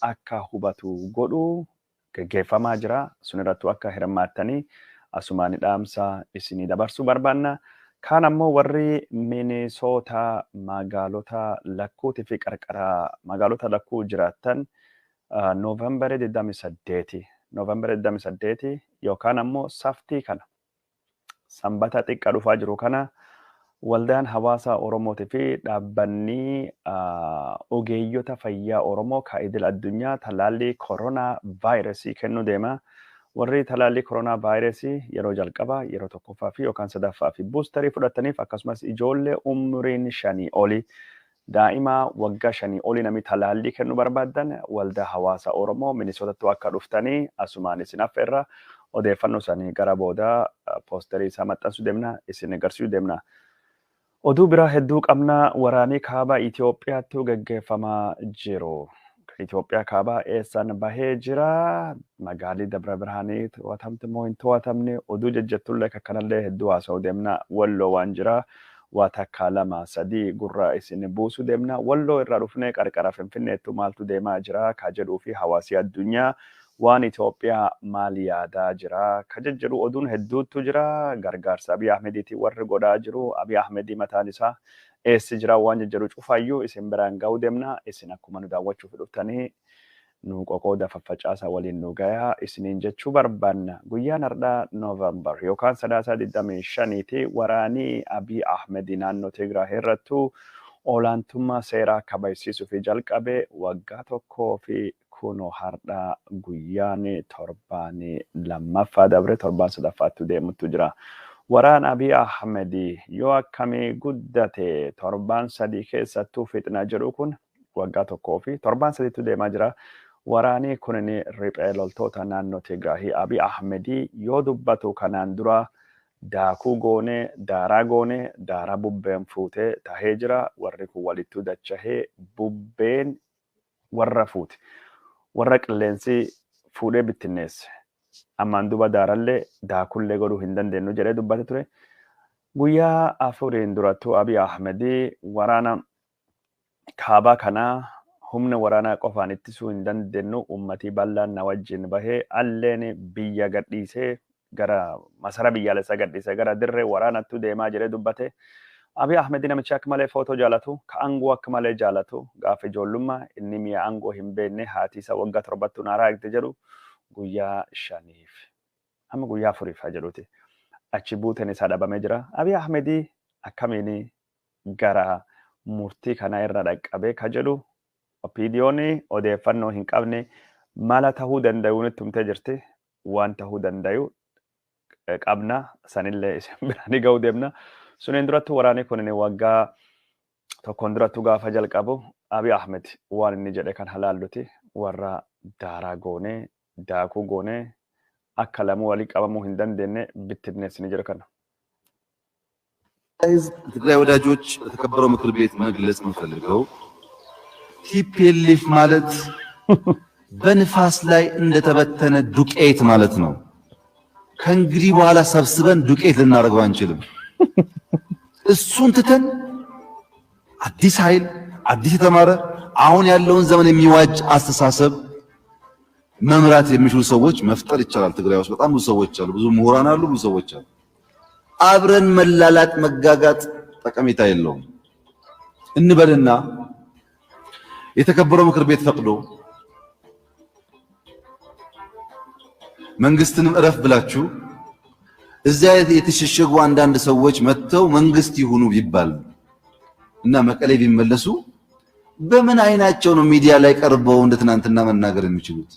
akka hubatu godhu geggeeffamaa jira. Sunirrattuu akka hirmaattanii asumaan dhaamsa isinii dabarsuu barbaanna. Kaan ammoo warri Minisoota magaalota lakkuutii fi qarqara magaalota lakkuu jiraattan Noovembarii 28 yookaan ammoo saftii kana sanbata xiqqaa dhufaa jiru kana waldaan hawaasa Oromootii fi dhaabbanni ogeeyyota fayyaa Oromoo kaa'idil addunyaa talaallii koronaa vaayirasii kennuu deema. Warri talaallii koronaa vaayirasii yeroo jalqabaa yeroo tokkoffaa fi yookaan sadaffaa fi buustarii fudhataniif akkasumas ijoollee umriin 5 olii daa'ima waggaa 5 olii namni talaallii kennuu barbaadan waldaa hawaasa Oromoo Minisootatti akka dhuftanii asumaan isin affeerra odeeffannoo isaanii gara booda poosterii isaa maxxansuu deemna isin agarsiisuu deemna. Oduu biraa hedduu qabna. Waraanii kaabaa Itoophiyaatti gaggeeffamaa jiru. Itoophiyaa kaabaa eessaan bahee jira. Magaalii Dabra Birhaanii to'atamte moo hin to'atamne oduu jajjattullee akkanallee hedduu haasa'uu deemna. Walloo waan jira. Waa takka 2-3 gurra isin buusuu deemna. Walloo irraa dhufnee qarqara Finfinneettu maaltu deemaa jira ka jedhuu fi hawaasii addunyaa waan Itoophiyaa maal yaadaa jira ka jedhu oduun hedduutu jira. Gargaarsa Abiy Ahmediitii warri godhaa jiru. Abiy Ahmedii mataan isaa eessi jira waan jedhu cufaayyuu isin biraan ga'uu deemna. Isin akkuma nu daawwachuuf dhuftanii nu qoqooda faffacaasaa waliin nu gayaa isiniin jechuu barbaanna. Guyyaan har'aa Noovembar yookaan 25 waraanii Abiy Ahmedii naannoo Tigraay irrattu olaantummaa seeraa kabachiisuu fi jalqabee waggaa tokkoo fi kuno har'aa guyyaan torbaan lammaffaa dabre torbaan sadaffaatti deemutu jira. Waraan Abiy Ahmedii yoo akkamii guddate torbaan 3 keessattuu fixnaa jedhu kun waggaa tokkoo fi torbaan 3tu deemaa jira. Waraanii kun riphee loltoota naannoo Tigraay Abiy Ahmedii yoo dubbatu kanaan dura daakuu goonee daaraa bubbeen fuutee tahee jira. Warri kun walittuu dachahee bubbeen warra fuute. Warra qilleensi fuudhee bittinneesse. Ammaan duba daarallee daakullee godhuu hin dandeenyu jedhee dubbate ture. Guyyaa 4 durattuu Abiy Ahmedii waraana kaabaa kanaa humna waraanaa qofaan ittisuu hin dandeenyu ummatii bal'aan na wajjin bahee alleen biyya gadhiisee gara masara biyyaalessaa gadhiisee gara dirree waraanattu deemaa jedhee dubbate. Abiy Ahmedii namichi akka malee footoo jaalatu, ka aangoo akka malee jaalatu, gaafa ijoollummaa inni mi'a aangoo hin beekne haati isaa waggaa 7 naaraa eegde jedhu guyyaa 5f amma guyyaa 4f jedhuti. Achi buuteen isaa dhabamee jira. Abiy Ahmedii akkamiin gara murtii kana irra dhaqqabee ka jedhu opiiniyoon odeeffannoo hin qabne mala tahuu danda'uun tumtee jirti. Waan tahuu danda'u qabna sanillee isin biraan ga'uu deemna. Suniin durattu waraanii kun waggaa tokkoon durattu gaafa jalqabu Abiy Ahmed waan inni jedhe kan halaalluti warra daaraa goonee daakuu goonee akka lamuu walii qabamuu hin dandeenye bittinneessini jedhu kana. ትግራይ ወዳጆች ለተከበረው ምክር ቤት መግለጽ የምፈልገው ቲፒኤልኤፍ ማለት በንፋስ ላይ እንደተበተነ ዱቄት ማለት ነው። ከእንግዲህ በኋላ ሰብስበን ዱቄት ልናደርገው አንችልም። እሱን ትተን አዲስ ኃይል አዲስ የተማረ አሁን ያለውን ዘመን የሚዋጅ አስተሳሰብ መምራት የሚችሉ ሰዎች መፍጠር ይቻላል። ትግራይ ውስጥ በጣም ብዙ ሰዎች አሉ፣ ብዙ ምሁራን አሉ፣ ብዙ ሰዎች አሉ። አብረን መላላጥ መጋጋጥ ጠቀሜታ የለውም እንበልና የተከበረው ምክር ቤት ፈቅዶ መንግስትንም እረፍ ብላችሁ እዚያ የተሸሸጉ አንዳንድ ሰዎች መጥተው መንግስት ይሁኑ ቢባል እና መቀሌ ቢመለሱ በምን አይናቸው ነው ሚዲያ ላይ ቀርበው እንደ ትናንትና መናገር የሚችሉት?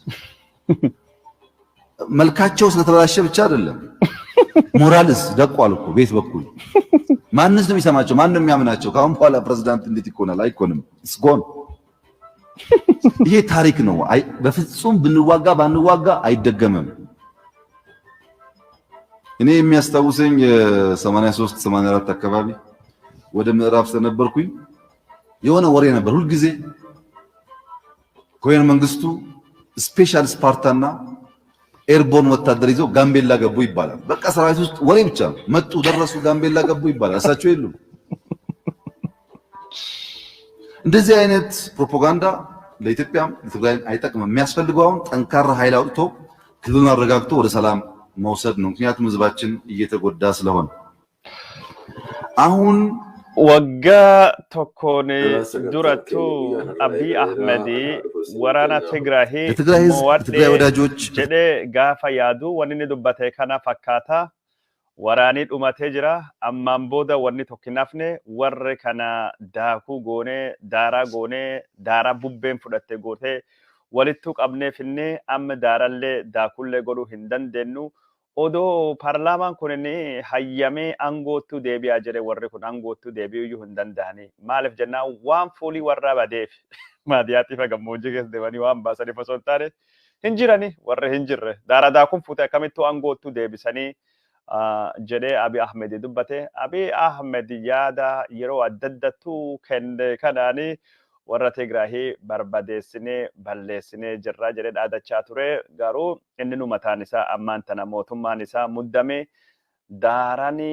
መልካቸው ስለተበላሸ ብቻ አይደለም፣ ሞራልስ ደቋል እኮ ቤት በኩል ማንስ ነው የሚሰማቸው? ማን ነው የሚያምናቸው? ካሁን በኋላ ፕሬዝዳንት እንዴት ይኮናል? አይኮንም። እስጎን ይሄ ታሪክ ነው። በፍጹም ብንዋጋ ባንዋጋ አይደገምም። እኔ የሚያስታውሰኝ 83 84 አካባቢ ወደ ምዕራብ ስለነበርኩኝ የሆነ ወሬ ነበር ሁሉ ጊዜ ኮሎኔል መንግስቱ ስፔሻል ስፓርታና ኤርቦርን ወታደር ይዘው ጋምቤላ ገቡ ይባላል። በቃ ሰራዊት ውስጥ ወሬ ብቻ መጡ፣ ደረሱ፣ ጋምቤላ ገቡ ይባላል። እሳቸው የሉም። እንደዚህ አይነት ፕሮፓጋንዳ ለኢትዮጵያም ለትግራይ አይጠቅም የሚያስፈልገው ጠንካራ ኃይል አውጥቶ ክልሉን አረጋግቶ ወደ ሰላም መውሰድ ነው ምክንያቱም ህዝባችን እየተጎዳ ስለሆነ አሁን wagga tokkoon durattu abiy ahmedi warana tigrahi የትግራይ ወዳጆች jedhe gaafa yaadu wanni dubbate kana fakkaata waraani dhumate jira ammaan booda wanni tokkinafne warre kana daaku goone daara bubbeen fudhatte goote walittu qabne finne amma daaralle daakulle godhu hin dandeenyu odo parlaman kunni hayyame angootu deebi'a jedhe warri kun angootu deebi'u hin danda'ani maalif jenna waan foolii warra badeef maadiyaatti fagammoojii keessa deemanii waan baasanii osoo hin taane hin jirani warri hin jirre daara daakun fuute akkamittuu angootu deebisanii jedhe abiy ahmed dubbate abiy ahmed yaada yeroo addaddattu kenne kanaani warra tigrahi barbadeessine balleessine jirra jedhe dhaadachaa ture garuu inni nu mataan isaa ammaan tana mootummaan isaa muddame daarani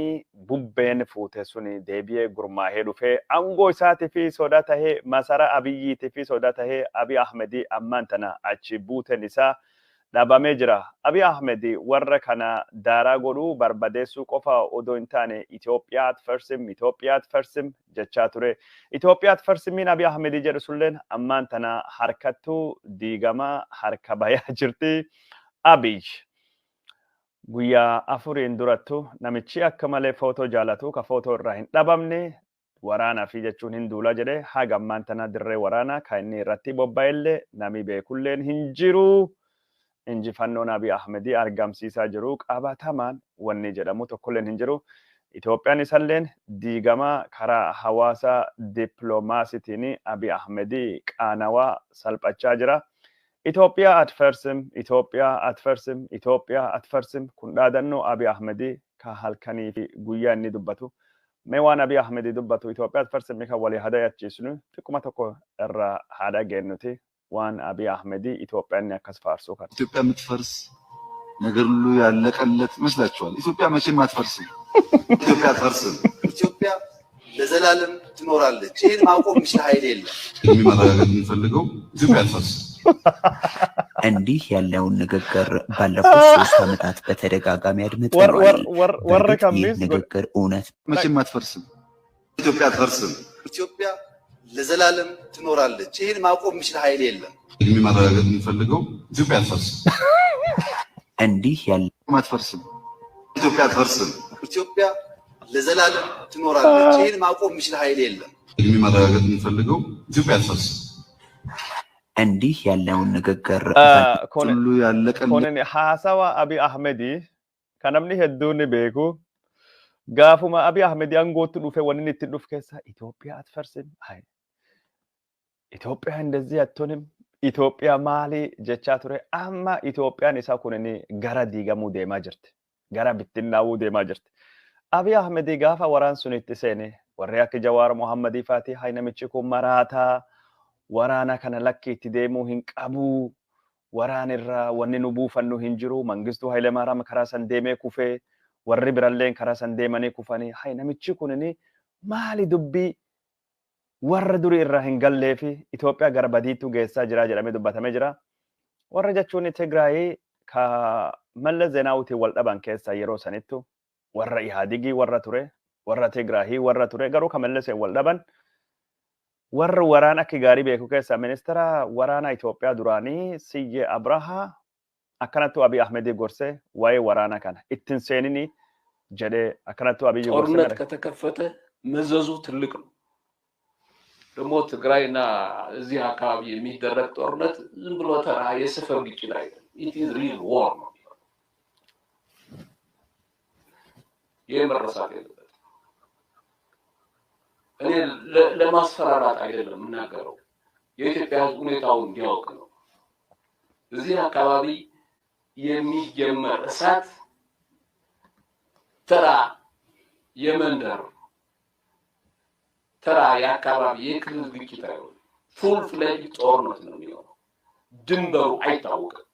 bubbeen fuute suni deebi'ee gurmaahee dhufe angoo isaatii fi sodaa tahee masara abiyyiitii fi sodaa tahee abiy ahmed ammaan tana achi buuteen isaa dhabamee jira abiy ahmed warra kana daaraa godhu barbadeessuu qofa odoo hin taane Itoophiyaat farsim jechaa ture Itoophiyaat farsimiin abiy ahmed jedhu sulleen ammaan tana harkattuu diigama harka bayaa jirti abiy guyyaa afuriin durattu namichi akka malee footoo jaalatu ka footoo irraa hin dhabamne waraana fi jechuun hin duula jedhe haga ammaan tana dirree waraana ka inni irratti bobba'ellee nami beekulleen hin jiru Injifanoo abiy ahmed argamsiisaa jiru qabatamaan wanni jedhamu tokkolleen hin jiru Itoophiyaan isalleen diigama karaa hawaasa dippiloomaasiitiin abiy ahmed qaanawaa salphachaa jira Itoophiyaa at farsim kun dhaadannoo abiy ahmed ka halkanii fi guyyaa inni dubbatu mee waan abiy ahmed dubbatu Itoophiyaa at farsim ka walii hadayachiisnu xiqquma tokko irraa haadha geennuti وان ابي احمدي ኢትዮጵያን ያከስፋርሱ ካል ኢትዮጵያ ምትፈርስ ነገር ሁሉ ያለቀለት መስላችኋል ኢትዮጵያ መቼም አትፈርስም ኢትዮጵያ አትፈርስም ኢትዮጵያ ለዘላለም ትኖራለች ይሄን ማቆም የሚችል ኃይል የለም የሚመረጋገጥ የሚፈልገው ኢትዮጵያ አትፈርስም እንዲህ ያለውን ንግግር ባለፉት 3 ዓመታት በተደጋጋሚ አድምጠናል ወርከምስ ንግግር እውነት መቼም አትፈርስም ኢትዮጵያ አትፈርስም ኢትዮጵያ ለዘላለም ትኖራለች ይሄን ማቆም የሚችል ኃይል የለም የሚመረጋገጥ የሚፈልገው ኢትዮጵያ አትፈርስም እንዲህ ያለ አትፈርስም ኢትዮጵያ አትፈርስም ኢትዮጵያ ለዘላለም ትኖራለች ይሄን ማቆም የሚችል ኃይል የለም የሚመረጋገጥ የሚፈልገው ኢትዮጵያ አትፈርስም እንዲህ ያለውን ንግግር ሁሉ ያለቀለት ኮነን ሐሳዋ አቢይ አህመድ ከነምኒ ሄዱን ቤኩ ጋፉማ አቢይ አህመድ አንጎቱ ዱፈ ወንን ትዱፍ ከሳ ኢትዮጵያ አትፈርስም አይ ኢትዮጵያ እንደዚህ አትሆንም ኢትዮጵያ ማሊ ጀቻ ቱሬ አማ ኢትዮጵያን ኢሳ ኩነኒ ጋራ ዲጋሙ ዴማ ጅርት ጋራ ቢትናው ዴማ ጅርት አቢይ አህመድ ጋፋ ወራን ሱኒት ሰኔ ወሪያክ ጀዋር መሐመድ ፋቲ ሃይነምቺኩ መራታ ወራና ከነ ለኪት ዴሙ ሂንቀቡ ወራንራ ወንኑ ቡፈኑ ሂንጅሩ መንግስቱ ኃይለ ማርያም ከራሰን ዴሜ ኩፌ ወሪ ብራሌን ከራሰን ዴመኔ ኩፈኒ ሃይነምቺ ኩነኒ ማሊ ዱቢ warra duri irraa hin gallee fi Itoophiyaa gara badiitu geessaa jira jedhamee dubbatamee jira. Warra jechuun Tigraay ka Mallas Zeenaawutiin wal dhaban keessa yeroo sanittu warra Ihaadigii warra ture, warra Tigraay warra ture garuu ka Mallas wal dhaban warra waraana akka gaarii beeku keessa ministeera waraana Itoophiyaa duraanii Siyye Abrahaa akkanattu Abiy Ahmed gorsee waa'ee waraana kana ittiin seenini jedhee akkanattu Abiy gorsee ጦርነት ከተከፈተ መዘዙ ትልቅ ነው ደግሞ ትግራይና እዚህ አካባቢ የሚደረግ ጦርነት ዝም ብሎ ተራ የሰፈር ግጭት አይደለም it is real war የመረሳት የለበት እኔ ለማስፈራራት አይደለም የምናገረው የኢትዮጵያ ሁኔታውን እንዲያውቅ ነው እዚህ አካባቢ የሚጀመር እሳት ተራ የመንደር ተራ የአካባቢ የክልል ግጭት አይሆንም ፉል ፍሌጅ ጦርነት ነው የሚሆነው ድንበሩ አይታወቅም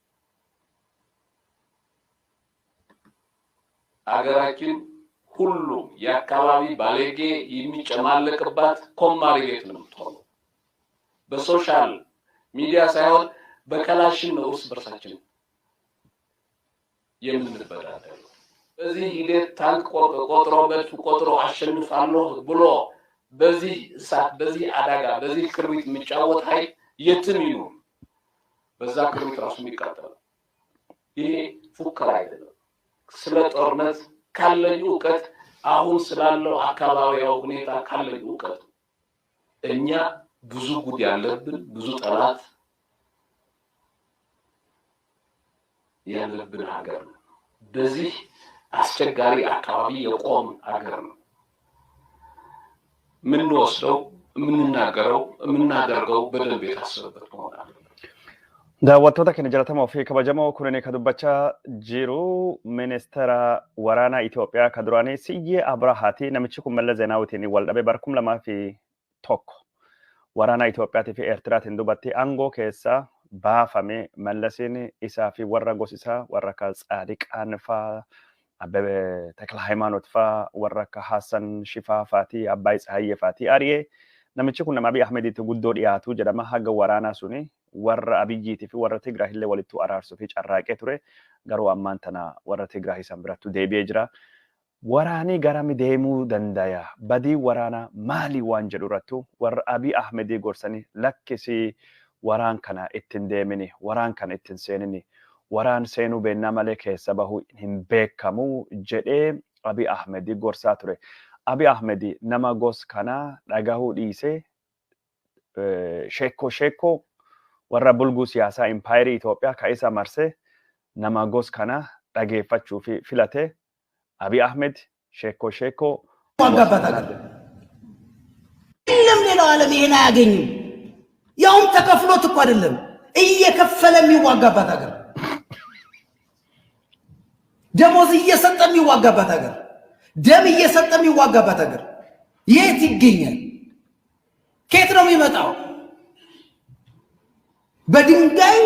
አገራችን ሁሉም የአካባቢ ባለጌ የሚጨማለቅባት ኮማሪ ቤት ነው የምትሆነው በሶሻል ሚዲያ ሳይሆን በከላሽን ነው እርስ በርሳችን የምንበዳደረው። በዚህ ሂደት ታንክ ቆጥሮ መድፍ ቆጥሮ አሸንፋለሁ ብሎ በዚህ እሳት በዚህ አደጋ በዚህ ክርቢት የሚጫወት ኃይል የትም ይኑር በዛ ክርቢት ራሱ የሚቃጠል ይሄ ፉከራ አይደለም። ስለ ጦርነት ካለኝ እውቀት አሁን ስላለው አካባቢያዊ ሁኔታ ካለኝ እውቀት እኛ ብዙ ጉድ ያለብን ብዙ ጠላት ያለብን ሀገር ነው። በዚህ አስቸጋሪ አካባቢ የቆም ሀገር ነው። የምንወስደው የምናደርገው በደንብ የታሰበበት መሆን አለበት። daawwattoota keenya jalatamoo fi kabajamoo kunini ka dubbachaa jiru ministeera waraanaa Itoophiyaa ka duraanii Siyyee Abrahaati. Namichi kun Mallas Zeenaawwitiin wal dhabe bara 2001 waraanaa Itoophiyaatii fi Eertiraatiin dubbatti aangoo keessa baafame. Mallasiin isaa fi warra gosisaa warra akka Tsaadiqaan faa Abbebe Takla Hayimaanoot faa warra akka Hassan Shifaa faatii Abbaay Tsahayyee faatii ari'ee namichi kun nama Abiy Ahmediitti guddoo dhiyaatu jedhama. Haga waraanaa suni warra Abiyyiitii fi warra Tigraay illee walittu araarsuu fi carraaqee ture. Garuu ammaan tana warra Tigraay isaan birattu deebi'ee jira. Waraanii garami deemuu dandaya? Badii waraanaa maali waan jedhu irrattu warra Abiy Ahmedii gorsanii lakkisii waraan kana ittiin deemini, waraan kana ittiin seenini, waraan seenuu beennaa malee keessa bahuu hin beekamu jedhee Abiy Ahmedii gorsaa ture. Abiy Ahmedii nama gos kana dhagahuu dhiisee sheekoo warra bulguu siyaasaa impaayirii Itoophiyaa ka isa marsee nama gos kana dhageeffachuu fi filate Abiy Ahmed sheekoo ዋጋባታል እለም ሌላው ዓለም ይሄን አያገኝም። ያውም ተከፍሎት እኮ አይደለም እየከፈለ የሚዋጋባት ሀገር ደሞዝ እየሰጠ የሚዋጋባት ሀገር ደም እየሰጠ የሚዋጋባት ሀገር የት ይገኛል? ከየት ነው የሚመጣው? በድንጋይ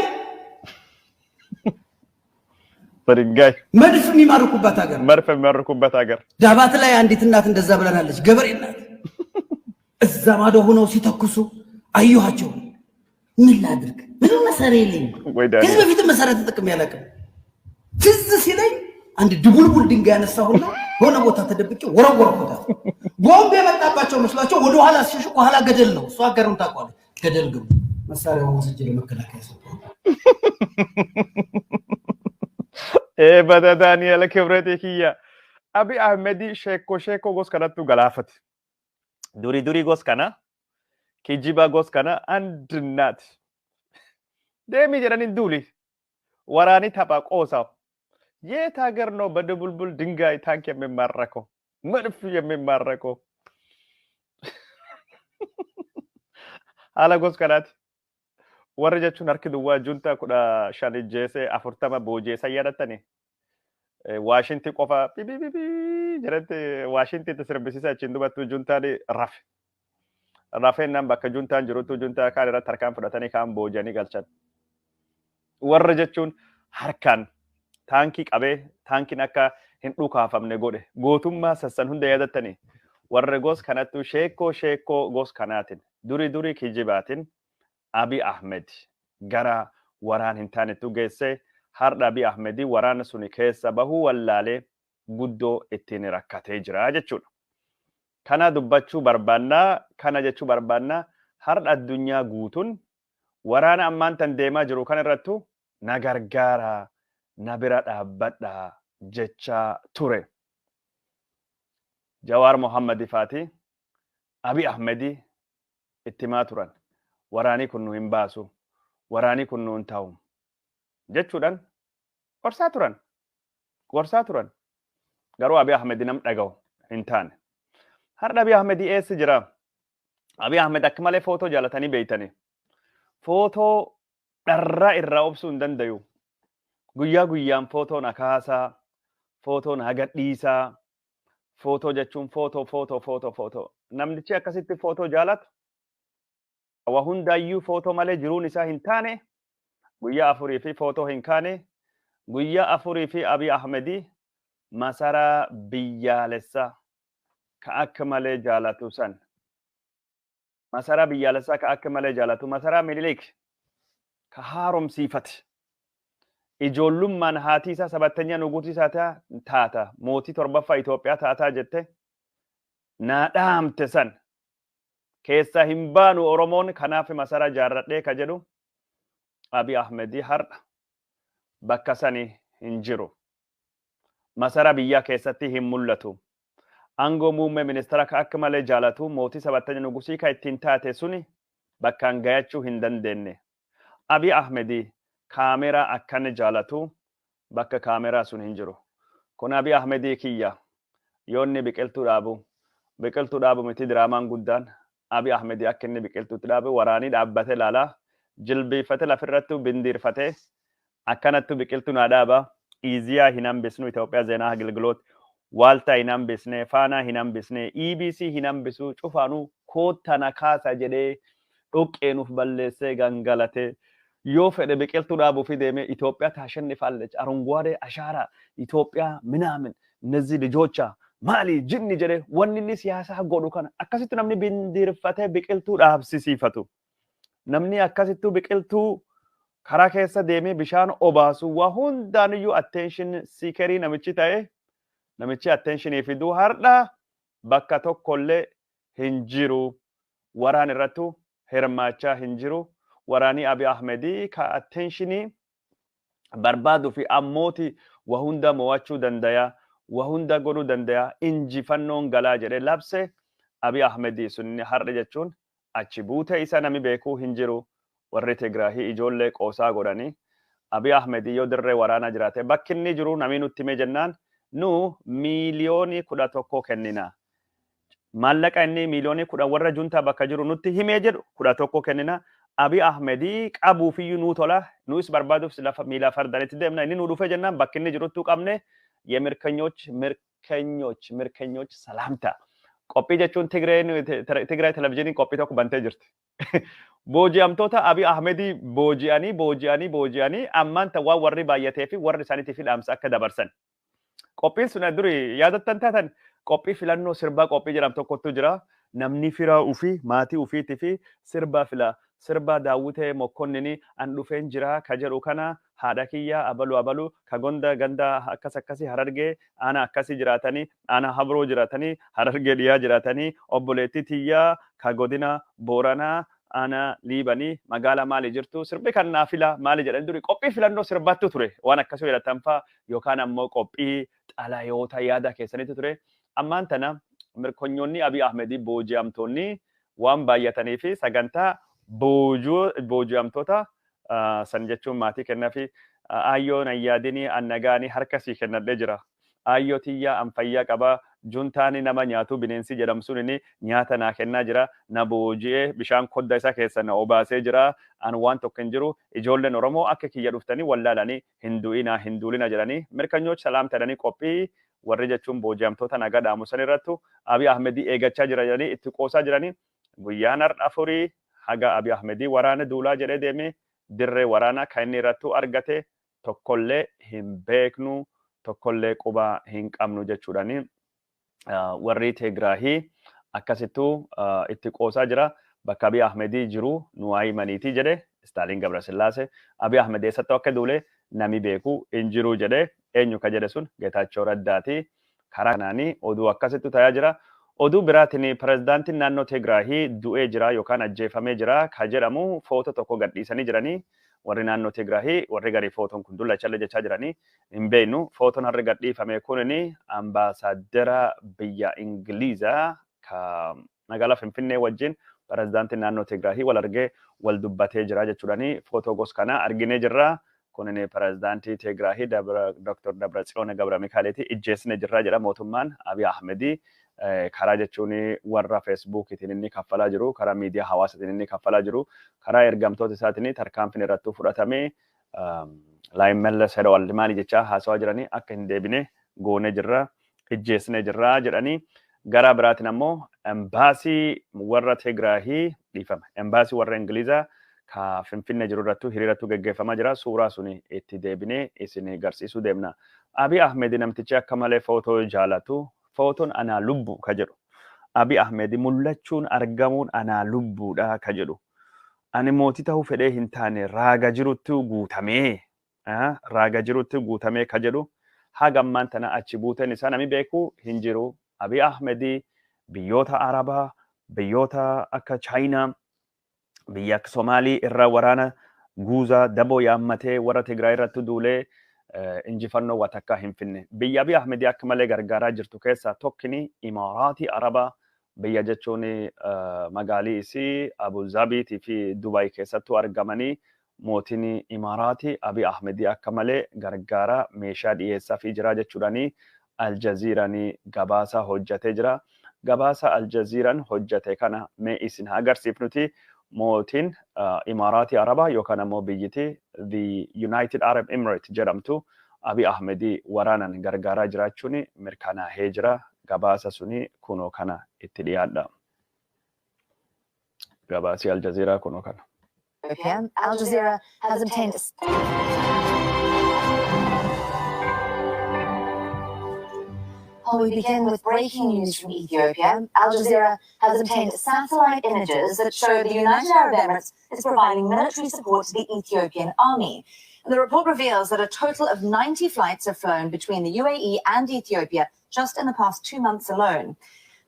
መድፍ የሚማርኩበት ሀገር ዳባት ላይ አንዲት እናት እንደዛ ብለናለች። ገበሬ እናት እዛ ማዶ ሆነው ሲተኩሱ አየኋቸው። ምን ላድርግ? ምን መሰረ የለኝ። ከዚህ በፊት መሰረት ተጠቅሜ አላውቅም። ትዝ ሲለኝ አንድ ድቡልቡል ድንጋይ ያነሳሁና ሆነ ቦታ ተደብቄ ወረወርኩት። ቦምብ የመጣባቸው መስሏቸው ወደ ኋላ ሲሸሹ ኋላ ገደል ነው። እሷ ሀገርም ታውቃለች። ገደል ግቡ። መሳሪያውን ወስጄ ለመከላከያ ሰው bada Daniel Kibrete kiya Abiy Ahmedi sheeko gos kanattu galaafate. Duri gos kana kijiba gos kana andnat deemi jedhanin duuli waraani tapha qoosaaf የት ሀገር ነው በድቡልቡል ድንጋይ ታንክ የሚማረከው መድፍ የሚማረከው? አላጎስ ከናት ወረጀቹን አርክዱዋ ጁንታ ኩዳ ሻንጄሴ አፍርተማ ቦጄሳ ያዳተኒ ዋሽንግተን ቆፋ ቢቢቢቢ ጀረት ዋሽንግተን ተሰርብሲሳ ቺንዱባቱ ጁንታኒ ራፌናም ባከ ጁንታን ጅሩቱ ጁንታ ካለራ ተርካን ፍዳተኒ ካም ቦጀኒ ገልቻን ወረጀቹን harkaan taankii qabee taankiin akka hin dhukaafamne godhe gootummaa sassan hunda yaadattanii warra gos kanattu sheekoo gos kanaatiin duri kijibaatiin Abiy Ahmed gara waraan hin taanettu geesse har'a Abiy Ahmedii waraana suni keessa bahuu wallaalee guddoo ittiin rakkatee jira jechuudha. Kana dubbachuu barbaannaa har'a addunyaa guutuun waraana ammaan tan deemaa jiru kan irrattu na gargaara na bira dhaabbadha jecha ture. Jawaar Mohammad Faati Abiy Ahmedi ittimaa turan waraanii kun nu hin baasu waraanii kun nu hin ta'u jechuudhaan gorsaa turan garuu Abiy Ahmedi nam dhaga'u hin taane. Har'a Abiy Ahmedi eessa jira? Abiy Ahmed akka malee footoo jaalatanii beeytanii footoo dharraa irraa obsuu hin dandayu. Guyyaa guyyaan footoon akaasaa, footoon agadhiisaa, footoo jechuun footoo. Namnichi akkasitti footoo jaalatu waa hundaayyuu footoo malee jiruun isaa hin taane guyyaa 4 fi footoo hin kaane guyyaa 4 fi Abiy Ahmedi masaraa biyyaalessaa ka akka malee jaalatu san masaraa biyyaalessaa ka akka malee jaalatu masaraa Minilik كهارم سيفت إجولم من هاتيسا سبتنيا نقولي ساتا تاتا موتي تربفا إثيوبيا تاتا جته نادام تسن كيسا همبانو أورومون كناف مسارا جارده كجدو أبي أحمدي هر بكساني هنجرو مسارا بيا كيساتي هم ملتو أنغو مومي منسترا كأكمل جالتو موتي سبتنيا نقولي كايتين تاتي سوني بكان غايتشو هندن ديني أبي أحمدي كاميرا أكن جالتو بكا كاميرا سون هنجرو كون أبي أحمدي كيا يوني بقلتو دابو متي درامان قدان أبي أحمدي أكني بقلتو دابو وراني دابته لالا جلبي فتلا فرتو بندير فتة أكنتو بقلتو نادابا إيزيا هنام بسنو إثيوبيا زينا هجلجلوت والتا هنام بسنه فانا هنام بسنه EBC هنام بسو شوفانو كوتا نكاسا جدي dhuqqeenuuf balleessee gangalate yoo fedhe biqiltuu dhaabuu fi deemee ኢትዮጵያ ታሸንፋለች አረንጓዴ አሻራ ኢትዮጵያ ምናምን እነዚህ ልጆቿ ማሊ ጅኒ ጀደ ወንኒ ሲያሳ ጎዱ ከነ አከሲቱ ነምኒ ቢንዲርፈተ biqiltuu dhaabsisiifatu namni akkasitu biqiltuu karaa keessa deemee bishaan obaasu waa hundaaniyyuu attention seekerii namichi ta'e namichi attention fiduu hardha bakka tokkollee hin jiru waraan irrattu hirmaachaa hin jiru waraanii Abiy Ahmedii ka attentionii barbaadu fi ammooti waa hunda mo'achuu dandaya waa hunda godhuu dandaya injifannoon galaa jedhe labse Abiy Ahmedii sunni har'a jechuun achi buute isa nami beekuu hin jiru warri Tigraahii ijoollee qoosaa godhanii Abiy Ahmedii yoo dirree waraanaa jiraate bakki inni jiru namni nutti hime jennaan nu miiliyoonii 11 kennina maallaqa inni miiliyoonii 10 warra juntaa bakka jiru nutti himee jedhu 11 kennina Abiy Ahmedii qabuufiyyuu nuu tola nuus barbaaduuf lafa miila fardanitti deemna inni nu dhufe jennaan bakki inni jiruttuu qabne የምርከኞች ሰላምታ qophii jechuun Tigraay televizyinii qophii tokko bantee jirti. Booji'amtoota Abiy Ahmedii booji'anii ammaan ta'aa warri baay'atee fi warri isaaniitiif dhaamsa akka dabarsan. Qophiin sun duri yaadattan taatan qophii filannoo sirbaa qophii jedhamu tokkotu jira. Namni firaa ufii maatii ufiitii fi sirbaa fila sirba daawwitee mokkonnini an dhufeen jira ka jedhu kana haadha kiyya abalu ka ganda akkasii harargee ana akkasii jiraatanii ana habroo jiraatanii harargee dhiyaa jiraatanii obboleettii tiyyaa ka godina booranaa ana liibanii magaala maali jirtu sirbi kan naafila maali jedhan duri qophii filannoo sirbaattu ture waan akkasii jedhatanfaa yookaan ammoo qophii xalayoota yaada keessanitti ture ammaan tana mirkonyoonni Abiy Ahmedii booji'amtoonni waan baay'atanii fi sagantaa booji'amtoota san jechuun maatii kennaa fi ayyoon ayyaadinii annagaanii harkasii kennadhee jira. Ayyoo tiyyaa an fayyaa qaba juntaani nama nyaatu bineensi jedhamsuun inni nyaata naa kennaa jira na booji'ee bishaan kodda isaa keessa na obaasee jira an waan tokko hin jiru ijoolleen Oromoo akka kiyya dhuftanii wallaalanii hinduulina jedhanii mirkanyoota salaamtadhanii qophii warri jechuun booji'amtoota nagaa dhaamusan irrattu Abiy Ahmedii eegachaa jira jedhanii itti qoosaa jiranii guyyaan har'a afurii haga Abiy Ahmedii waraana duulaa jedhee deemee dirree waraanaa kan inni irrattu argate tokkollee hin beeknu tokkollee quba hin qabnu jechuudhani warri Tigraahii akkasittuu itti qoosaa jira bakka Abiy Ahmedii jiru nu waayimaniitii jedhe Staaliin Gabrasillaasee Abiy Ahmed eessatti akka duule nami beeku hin jiru jedhe eenyu ka jedhe sun Geetaachoo Raddaati karaa kanaanii oduu akkasittu ta'aa jira. Oduu biraatiin pirezidaantiin naannoo Tigraahii du'ee jira yookaan ajjeefamee jira ka jedhamu footoo tokko gadhiisanii jiranii warri naannoo Tigraahii warri garii footoon kun dulla challe jechaa jiranii hin beeknu footoon harri gadhiifame kunini ambaasaadara biyya Ingilizaa ka magaalaa Finfinnee wajjin pirezidaantiin naannoo Tigraahii wal argee wal dubbatee jira jechuudhanii footoo gos kana arginee jirra. Kunini pirezidaantii Tigraahii Dr. Dabratsiyoon Gabramikaaleeti ijjeesne jirra jedha mootummaan Abiy Ahmedii karaa jechuun warra feesbuukiitiin inni kaffalaa jiru karaa miidiyaa hawaasaatiin inni kaffalaa jiru karaa ergamtoota isaatiin tarkaanfiin irratti fudhatamee laayimmallee sedawal maali jecha haasawaa jiranii akka hin deebine goonee jirra ijjeesne jirra jedhanii gara biraatiin ammoo embaasii warra Tigraahii dhiifama embaasii warra Ingilizaa ka Finfinnee jiru irrattu hiriiratu gaggeeffamaa jira suuraa suni itti deebinee isin agarsiisuu deemna. Abiy Ahmed namtichi akka malee footoo jaalatu footoon anaa lubbu ka jedhu Abiy Ahmed mul'achuun argamuun anaa lubbuudha ka jedhu ani mootii ta'uu fedhee hin taane raaga jirutti guutamee raaga jirutti guutamee ka jedhu haga ammaan tana achi buuteen isaa nami beeku hin jiru. Abiy Ahmedii biyyoota Arabaa, biyyoota akka Chaayinaa, biyya akka Somaalii irra waraana guuzaa daboo yaammatee warra Tigraay irratti duulee injifannoo watakkaa hin finne. Biyya Abiy Ahmedii akka malee gargaaraa jirtu keessaa tokkini Imaaraatii Arabaa biyya jechuun magaalii isii Abu Dhabiitii fi Dubaay keessattuu argamanii mootiin Imaaraatii Abiy Ahmedii akka malee gargaaraa meeshaa dhiyeessaa fi jira jechuudhaanii Aljaziiranii gabaasa hojjetee jira. Gabaasa Aljaziiraan hojjete kana mee isin agarsiifnuti. Mootiin Imaaraatii Arabaa yookaan ammoo biyyittii the United Arab Emirates jedhamtu Abiy Ahmedii waraanan gargaaraa jiraachuun mirkanaa'ee jira. Gabaasa suni kunoo kana itti dhiyaadha. Gabaasi Aljaziiraa kunoo kana. Al Jazeera has obtained we begin with breaking news from Ethiopia. Al Jazeera has obtained satellite images that show the United Arab Emirates is providing military support to the Ethiopian army. The report reveals that a total of 90 flights have flown between the UAE and Ethiopia just in the past 2 months alone.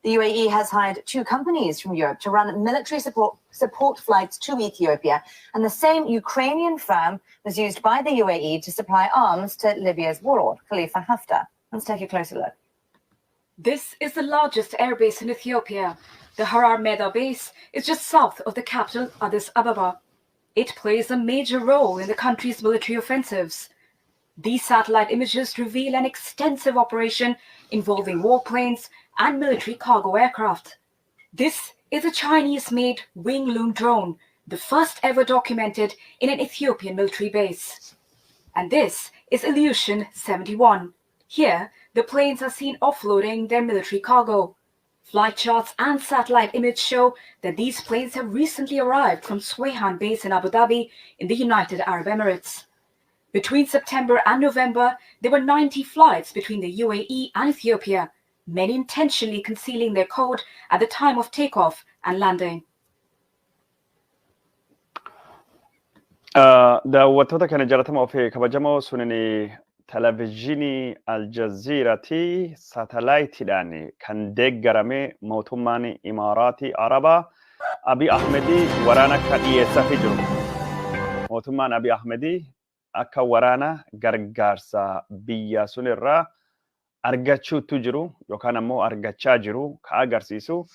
The UAE has hired 2 companies from Europe to run military support flights to Ethiopia, and the same Ukrainian firm was used by the UAE to supply arms to Libya's warlord, Khalifa Haftar. Let's take a closer look. This is the largest airbase in Ethiopia. The Harar Meda base is just south of the capital, Addis Ababa. It plays a major role in the country's military offensives. These satellite images reveal an extensive operation involving warplanes and military cargo aircraft. This is a Chinese-made wing-loom drone, the first ever documented in an Ethiopian military base. And this is Illusion 71. Here, the planes are seen offloading their military cargo. Flight charts and satellite images show that these planes have recently arrived from Sweihan base in Abu Dhabi in the United Arab Emirates. Between September and November, there were 90 flights between the UAE and Ethiopia, many intentionally concealing their code at the time of takeoff and landing. Daawwattoota kana jalatamoo fi kabajamoo sunini televezyiinii Aljaziiratii saatalaayitiidhaan kan deeggarame mootummaan Imaaraatii Arabaa Abiy Ahmedii waraana akka dhiyeessaafii jiru. Mootummaan Abiy Ahmedii akka waraana gargaarsa biyya sunirraa argachuutu jiru yookaan ammoo argachaa jiru ka agarsiisu.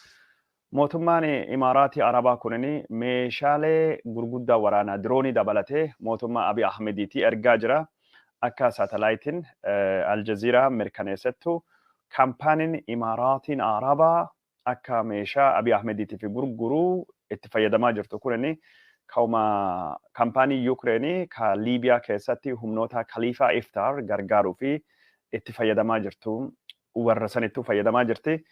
Mootummaan Imaaraatii Arabaa kunini meeshaalee gurguddaa waraanaa diroonii dabalatee mootummaa Abiy Ahmediitii ergaa jira. Akka saatalaayitiin Aljaziiraa mirkaneessattu kaampaaniin Imaaraatiin Arabaa akka meeshaa Abiy Ahmediitiif gurguruu itti fayyadamaa jirtu kunini kauma kaampaanii Yuukireenii ka Liibiyaa keessatti humnoota Khalifa Haftar gargaaruu fi itti fayyadamaa jirtu. Warra sanittuu fayyadamaa jirti.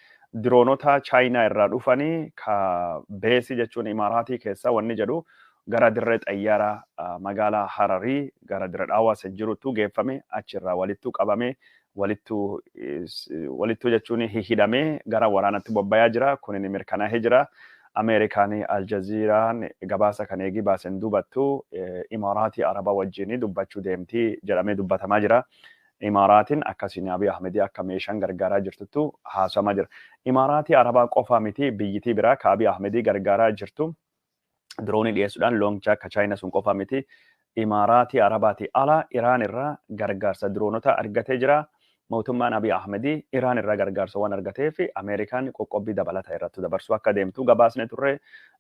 Diroonota Chaayinaa irraa dhufanii ka beesii jechuun Imaaraatii keessa wanni jedhu gara dirree xayyaaraa magaalaa Hararii gara dirree Hawaasa jirutu geeffame achirraa walittu qabame walittu jechuun hidhamee gara waraanatti bobba'aa jira. Kunin mirkanaa'ee jira. Ameerikaanii Aljaziiraan gabaasa kan eegi baasen dubattu Imaaraatii Arabaa wajjin dubbachuu deemti jedhamee dubbatamaa jira. Imaaraatiin akkasiin Abiy Ahmedii akka meeshaan gargaaraa jirtutu haasamaa jira. Imaaraatii Arabaa qofa miti biyyitii biraa ka Abiy Ahmedii gargaaraa jirtu. Diroonii dhiyeessuudhaan looncha akka Chaayinaa sun qofa miti. Imaaraatii Arabaatii ala Iraan irraa gargaarsa diroonota argatee jira. Mootummaan Abiy Ahmedii Iraan irraa gargaarsa waan argatee fi Ameerikaan qoqqobbii dabalataa irratti dabarsuu akka deemtu gabaasne turre.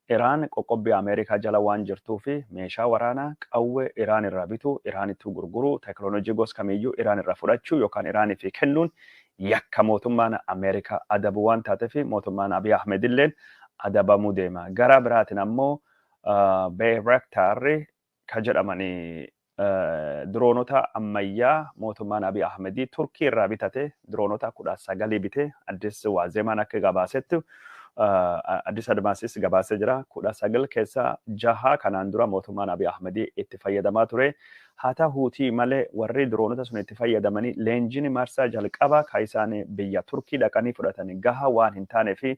Iraan qoqqobbii Ameerikaa jala waan jirtuu fi meeshaa waraanaa qawwee Iraan irraa bitu, Iraanitti gurguru, teekinooloojii gosa kamiyyuu Iraan irraa fudhachuu yookaan Iraaniif kennuun yakka mootummaan Ameerikaa adabu waan taateef mootummaan Abiy Ahmed illeen adabamuu deema. Gara biraatiin ammoo Bayraktaarri ka jedhamanii diroonota ammayyaa mootummaan Abiy Ahmedii Turkii irraa bitate diroonota 19 bite Addis Waazemaan akka gabaasetti Addis Admaasis gabaasee jira. 19 keessa 6 kanaan dura mootummaan Abiy Ahmedii itti fayyadamaa ture. Haa ta'uutii malee warri diroonota sun itti fayyadamanii leenjiin marsaa jalqabaa ka isaan biyya Turkii dhaqanii fudhatanii gahaa waan hin taane fi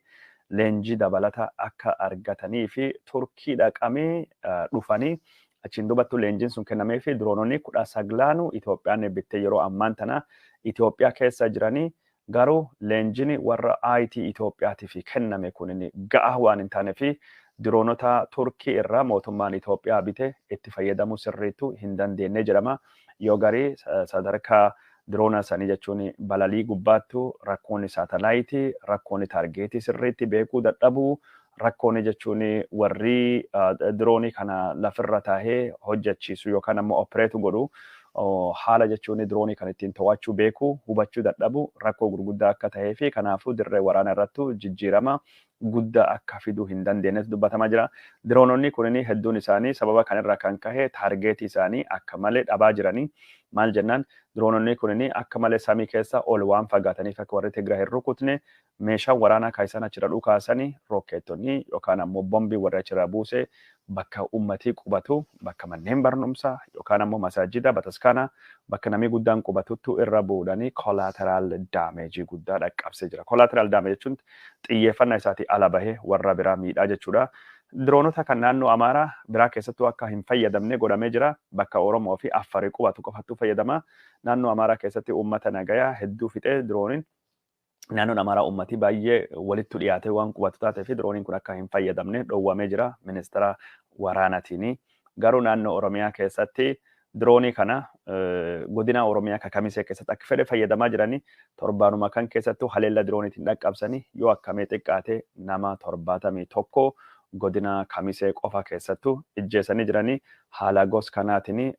leenjii dabalata akka argatanii fi Turkii dhaqamee dhufanii achiin dubattu leenjiin sun kennamee fi diroononni 19 Itoophiyaan eebbittee yeroo ammaan tana Itoophiyaa keessa jiranii garuu leenjiin warra IT Itoophiyaatiif kenname kunin ga'aa waan hin taane fi diroonota Turkii irraa mootummaan Itoophiyaa bite itti fayyadamuu sirriitu hin dandeenye jedhama. Yoo garii sadarkaa diroona sanii jechuun balalii gubbaattu rakkoonni saatalaayitii, rakkoonni taargeetii sirriitti beekuu dadhabuu, rakkoonni jechuun warri diroonii kana lafirra taahee hojjechiisu yookaan ammoo opereetu godhu haala jechuun diroonii kan ittiin to'achuu beekuu hubachuu dadhabu rakkoo gurguddaa akka ta'ee fi kanaafuu dirree waraana irrattu jijjiirama guddaa akka fiduu hin dandeenyetu dubbatamaa jira. Diroononni kunniin hedduun isaanii sababa kanarraa kan ka'e taargeetii isaanii akka malee dhabaa jiranii maal jennaan diroononni kunniin akka malee samii keessa ol waan fagaataniif akka warri Tigraay hin rukutne meeshaa waraanaa kaayisan achirra dhukaasanii rookeetonni yookaan ammoo bombii warri achirra buuse bakka ummatii qubatu bakka manneen barnumsaa yookaan ammoo masaajida bataskaana bakka namni guddaan qubatuttu irra buudhanii collateral damage guddaa dhaqqabsee jira. Collateral damage jechuun xiyyeeffannaa isaatii ala bahee warra biraa miidhaa jechuudha. Diroonota kan naannoo Amaaraa biraa keessattuu akka hin fayyadamne godhamee jira. Bakka Oromoo fi Affarii qubatu qofattuu fayyadama. Naannoo Amaaraa keessatti uummata nagayaa hedduu fixee dirooniin naannoon Amaaraa uummatii baay'ee walitti dhiyaatee waan qubatu taatee fi dirooniin kun akka hin fayyadamne dhowwamee jira ministeera waraanaatiin. Garuu naannoo Oromiyaa keessatti diroonii kana godina Oromiyaa Kamisee keessatti akka fedhe fayyadamaa jiranii torbaanuma kan keessattuu haleella dirooniitiin dhaqqabsanii yoo akkamee xiqqaate nama 71 godina Kamisee qofa keessattuu ijjeessanii jiranii haala gos kanaatiin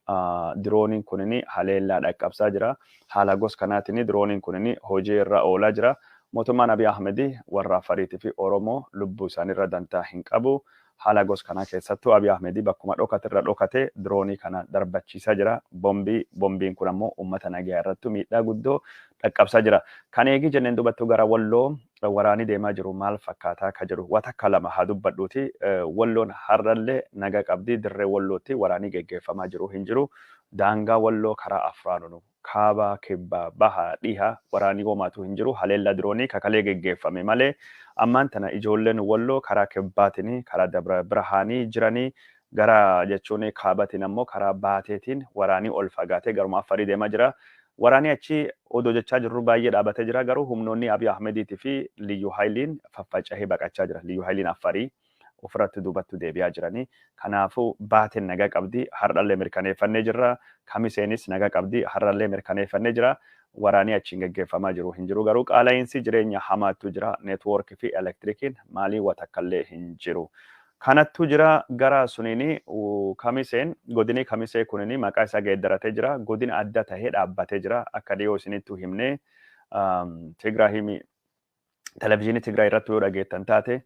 dirooniin kunniin haleellaa dhaqqabsaa jira. Haala gos kanaatiin dirooniin kunniin hojii irra oolaa jira. Mootummaan Abiy Ahmed warra Affariitii fi Oromoo lubbuu isaaniirra dantaa hin qabu. Haala gos kanaa keessattuu Abiy Ahmed bakkuma dhokatirra dhokatee diroonii kana darbachiisaa jira. Bombiin kun ammoo uummata nagaa irratti miidhaa guddoo dhaqqabsaa jira. Kan eegi jenneen dubattuu gara Walloo waraanii deemaa jiru maal fakkaataa akka jiru watakka lama haa dubbadhuuti. Walloon har'allee naga qabdii dirree Wallootti waraanii geggeeffamaa jiru hin jiru. Daangaa Walloo karaa afraanunu kaaba kibba baha dhiha waraanii homaatu hin jiru. Haleella diroonii kakalee geggeeffame malee ammaan tana ijoolleen Walloo karaa kibbaatiin karaa Dabra Birhaanii jiranii gara jechuun kaabatiin ammoo karaa baateetiin waraanii ol fagaatee garuma Affarii deemaa jira. Waraanii achi odoo jechaa jirru baay'ee dhaabatee jira garuu humnoonni Abiy Ahmediitii fi Liyyuu Haayiliin faffaca'ee baqachaa jira. Liyyuu Haayiliin Affarii ofirratti duubattu deebi'aa jiranii. Kanaafuu baateen nagaa qabdii har'allee mirkaneeffannee jirra. Kamiseenis nagaa qabdii har'allee mirkaneeffannee jira. Waraanii achiin geggeeffamaa jiru hin jiru garuu qaala'insi jireenya hamaatu jira. Neetwoorkii fi elektirikiin maalii watakkallee hin jiru. Kanattu jira gara suniini Kamiseen godini Kamisee kunini maqaa isaa geeddaratee jira. Godina adda tahee dhaabbatee jira. Akka dhiyoo isinittu himnee Tigraahimi televezyiinii Tigraay irratti yoo dhageettan taate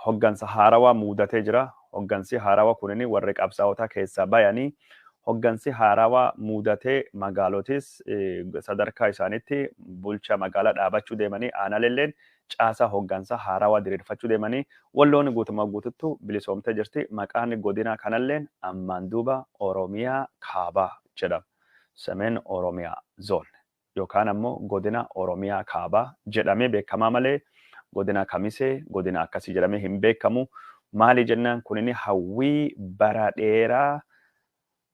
hoggansa haarawaa muudatee jira. Hoggansi haarawaa kunini warri qabsaa'otaa keessaa bayanii hoggansi haarawaa muudatee magaalotis sadarkaa isaaniitti bulcha magaalaa dhaabachuu deemanii aanalelleen caasaa hoggansa haarawaa diriirfachuu deemanii Walloon guutumaa guututtu bilisoomtee jirti. Maqaan godina kanalleen ammaan duuba Oromiyaa Kaabaa jedhama. Sameen Oromiyaa Zoon yookaan ammoo godina Oromiyaa Kaabaa jedhamee beekamaa malee godina Kamisee godina akkasii jedhamee hin beekamu. Maali jennaan kunini hawwii bara dheeraa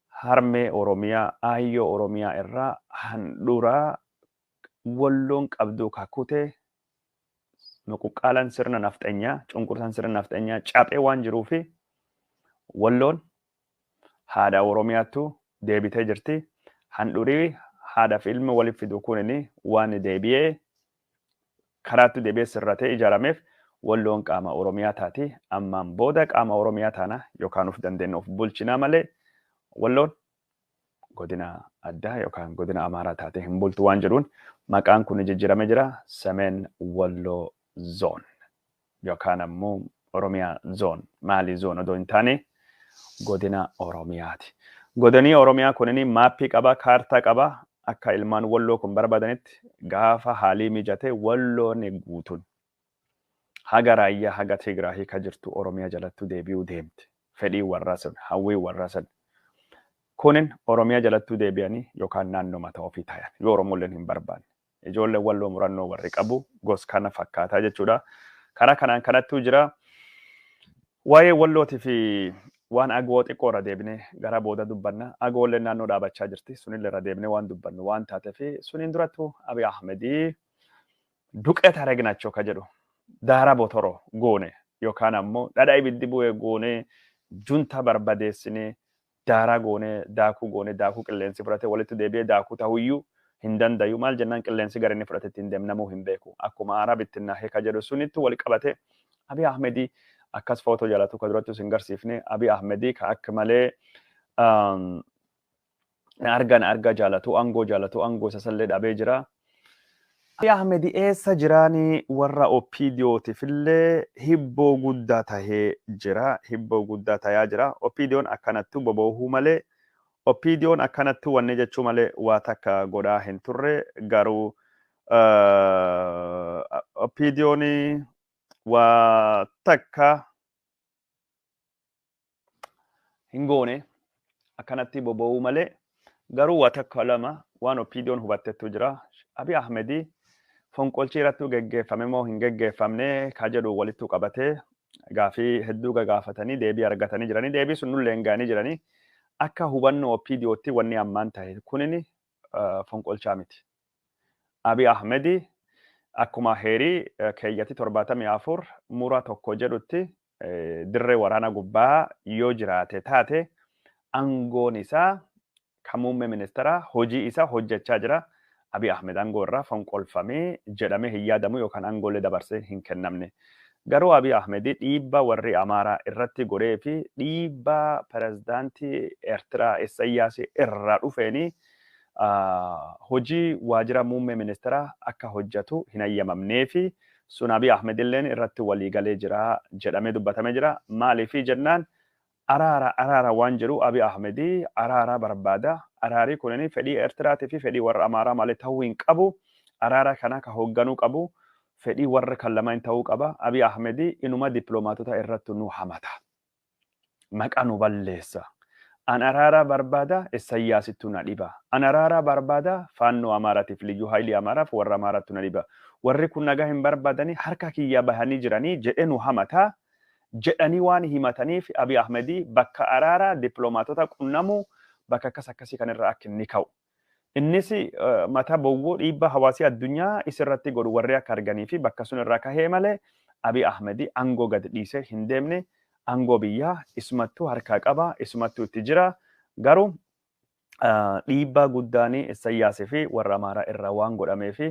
harmee Oromiyaa aayyoo Oromiyaa irraa handhuraa Walloon qabduu kakutee nuquqqaalan sirna nafxanyaa cunqursan sirna nafxanyaa caphee waan jiruufi Walloon haadha Oromiyaattu deebitee jirti. Handhurii haadhaaf ilmi waliif fidu kunini waan deebi'ee karaatti deebi'ee sirratee ijaarameef Walloon qaama Oromiyaa taati. Ammaan booda qaama Oromiyaa taana yookaan of dandeenya of bulchinaa malee Walloon godina addaa yookaan godina Amaaraa taate hin bultu waan jedhuun maqaan kun jijjiiramee jira. Sameen Walloo Zoon yookaan ammoo Oromiyaa Zoon. Maali Zoon odoo hin taane godina Oromiyaati. Godinni Oromiyaa kunini maappii qaba, kaartaa qaba. Akka ilmaan Walloo kun barbaadanitti gaafa haalii mijate Walloon guutuun haga raayyaa haga Tigraahii ka jirtu Oromiyaa jalattu deebi'uu deemte. Fedhii warraa san, hawwii warraa san. Kunin Oromiyaa jalattu deebi'anii yookaan naannoo mataa ofii taa'an yoo Oromooleen hin barbaanne. Ijoolleen Walloo murannoo warri qabu gos kana fakkaataa jechuudha. karaa kanaan kanattuu jira. Waa'ee wallootii fi waan agoo xiqqoo irra deebinee gara booda dubbanna. Agoollee naannoo dhaabachaa jirti. Sunillee irra deebinee waan dubbannu waan taateef suniin durattuu Abiy Ahmedii duqee tareegnaachoo ka jedhu daara botoroo goone yookaan ammoo dhadhaa ibiddi bu'ee goone junta barbadeessinee daara goone daakuu qilleensi fudhate walitti deebi'ee daakuu ta'uyyuu hin dandayu. Maal jennaan qilleensi gara inni fudhatetti hin deemnamuu hin beeku. Akkuma aaraa bittinnaahee ka jedhu sunitti wal qabate Abiy Ahmedii akkas footoo jalatu ka duratti sin garsiifne Abiy Ahmedii ka akka malee arga jaalatu aangoo sasallee dhabee jira. Abiy Ahmedii eessa jiraanii warra OPDO'tiifillee hibboo guddaa tahee jira. Hibboo guddaa tayaa jira. OPDO'n akkanattu boboohuu malee OPDO'n akkanattu wanni jechuu malee waa takka godhaa hin turre garuu OPDO'n waa takka hin goone akkanatti boboohuu malee garuu waa takka lama waan OPDO'n hubattettu jira. Abiy Ahmedii fonqolchii irratti geggeeffame moo hin geggeeffamne ka jedhu walittu qabatee gaafii hedduu gagaafatanii deebii argatanii jiranii. Deebii sun nullee hin gaanii jiranii. Akka hubannoo OPDO'tti wanni ammaan tahe kunini fonqolchaa miti. Abiy Ahmedii akkuma heerii keeyyatti 74 mura tokko jedhutti dirree waraana gubbaa yoo jiraate taate aangoon isaa kan muummee ministeeraa hojii isaa hojjechaa jira. Abiy Ahmed aangoo irraa fonqolfamee jedhamee hin yaadamu yookaan aangoolee dabarsee hin kennamne. Garuu Abiy Ahmedii dhiibbaa warri Amaaraa irratti godhee fi dhiibbaa pirezidaantii Eertiraa Isaayyaas irraa dhufeeni hojii waajjira muummee ministeeraa akka hojjetu hin ayyamamnee fi sun Abiy Ahmed illeen irratti walii galee jira jedhamee dubbatamee jira. Maaliifii jennaan araara waan jedhu Abiy Ahmedii araara barbaada. Araari kunini fedhii Eertiraatii fi fedhii warra Amaaraa malee ta'uu hin qabu. Araara kana ka hoogganuu qabu. Fedhii warra kan lamaan ta'uu qaba. Abiy Ahmedii inuma dippiloomaatota irratti nu hamata. Maqaa nu balleessa. An araara barbaada Isaayyaasittu na dhiba. An araara barbaada faannoo Amaaraatiif liyyuu haayilii Amaaraaf warra Amaaraattu na dhiba. Warri kun nagaa hin barbaadanii harka kiyya bahanii jiranii jedhee nu hamata. Jedhanii waan himataniif Abiy Ahmedii bakka araara dippiloomaatota qunnamuu bakka akkasii kanarraa akka inni ka'u. Innis mata bowwoo dhiibbaa hawaasii addunyaa isirratti godhu warri akka arganii fi bakka sun irraa kahee malee Abiy Ahmedii aangoo gad dhiisee hin deemne. Aangoo biyyaa isumattuu harkaa qaba, isumattuu itti jira. Garuu dhiibbaa guddaanii Isaayyaasii fi warra Amaaraa irraa waan godhamee fi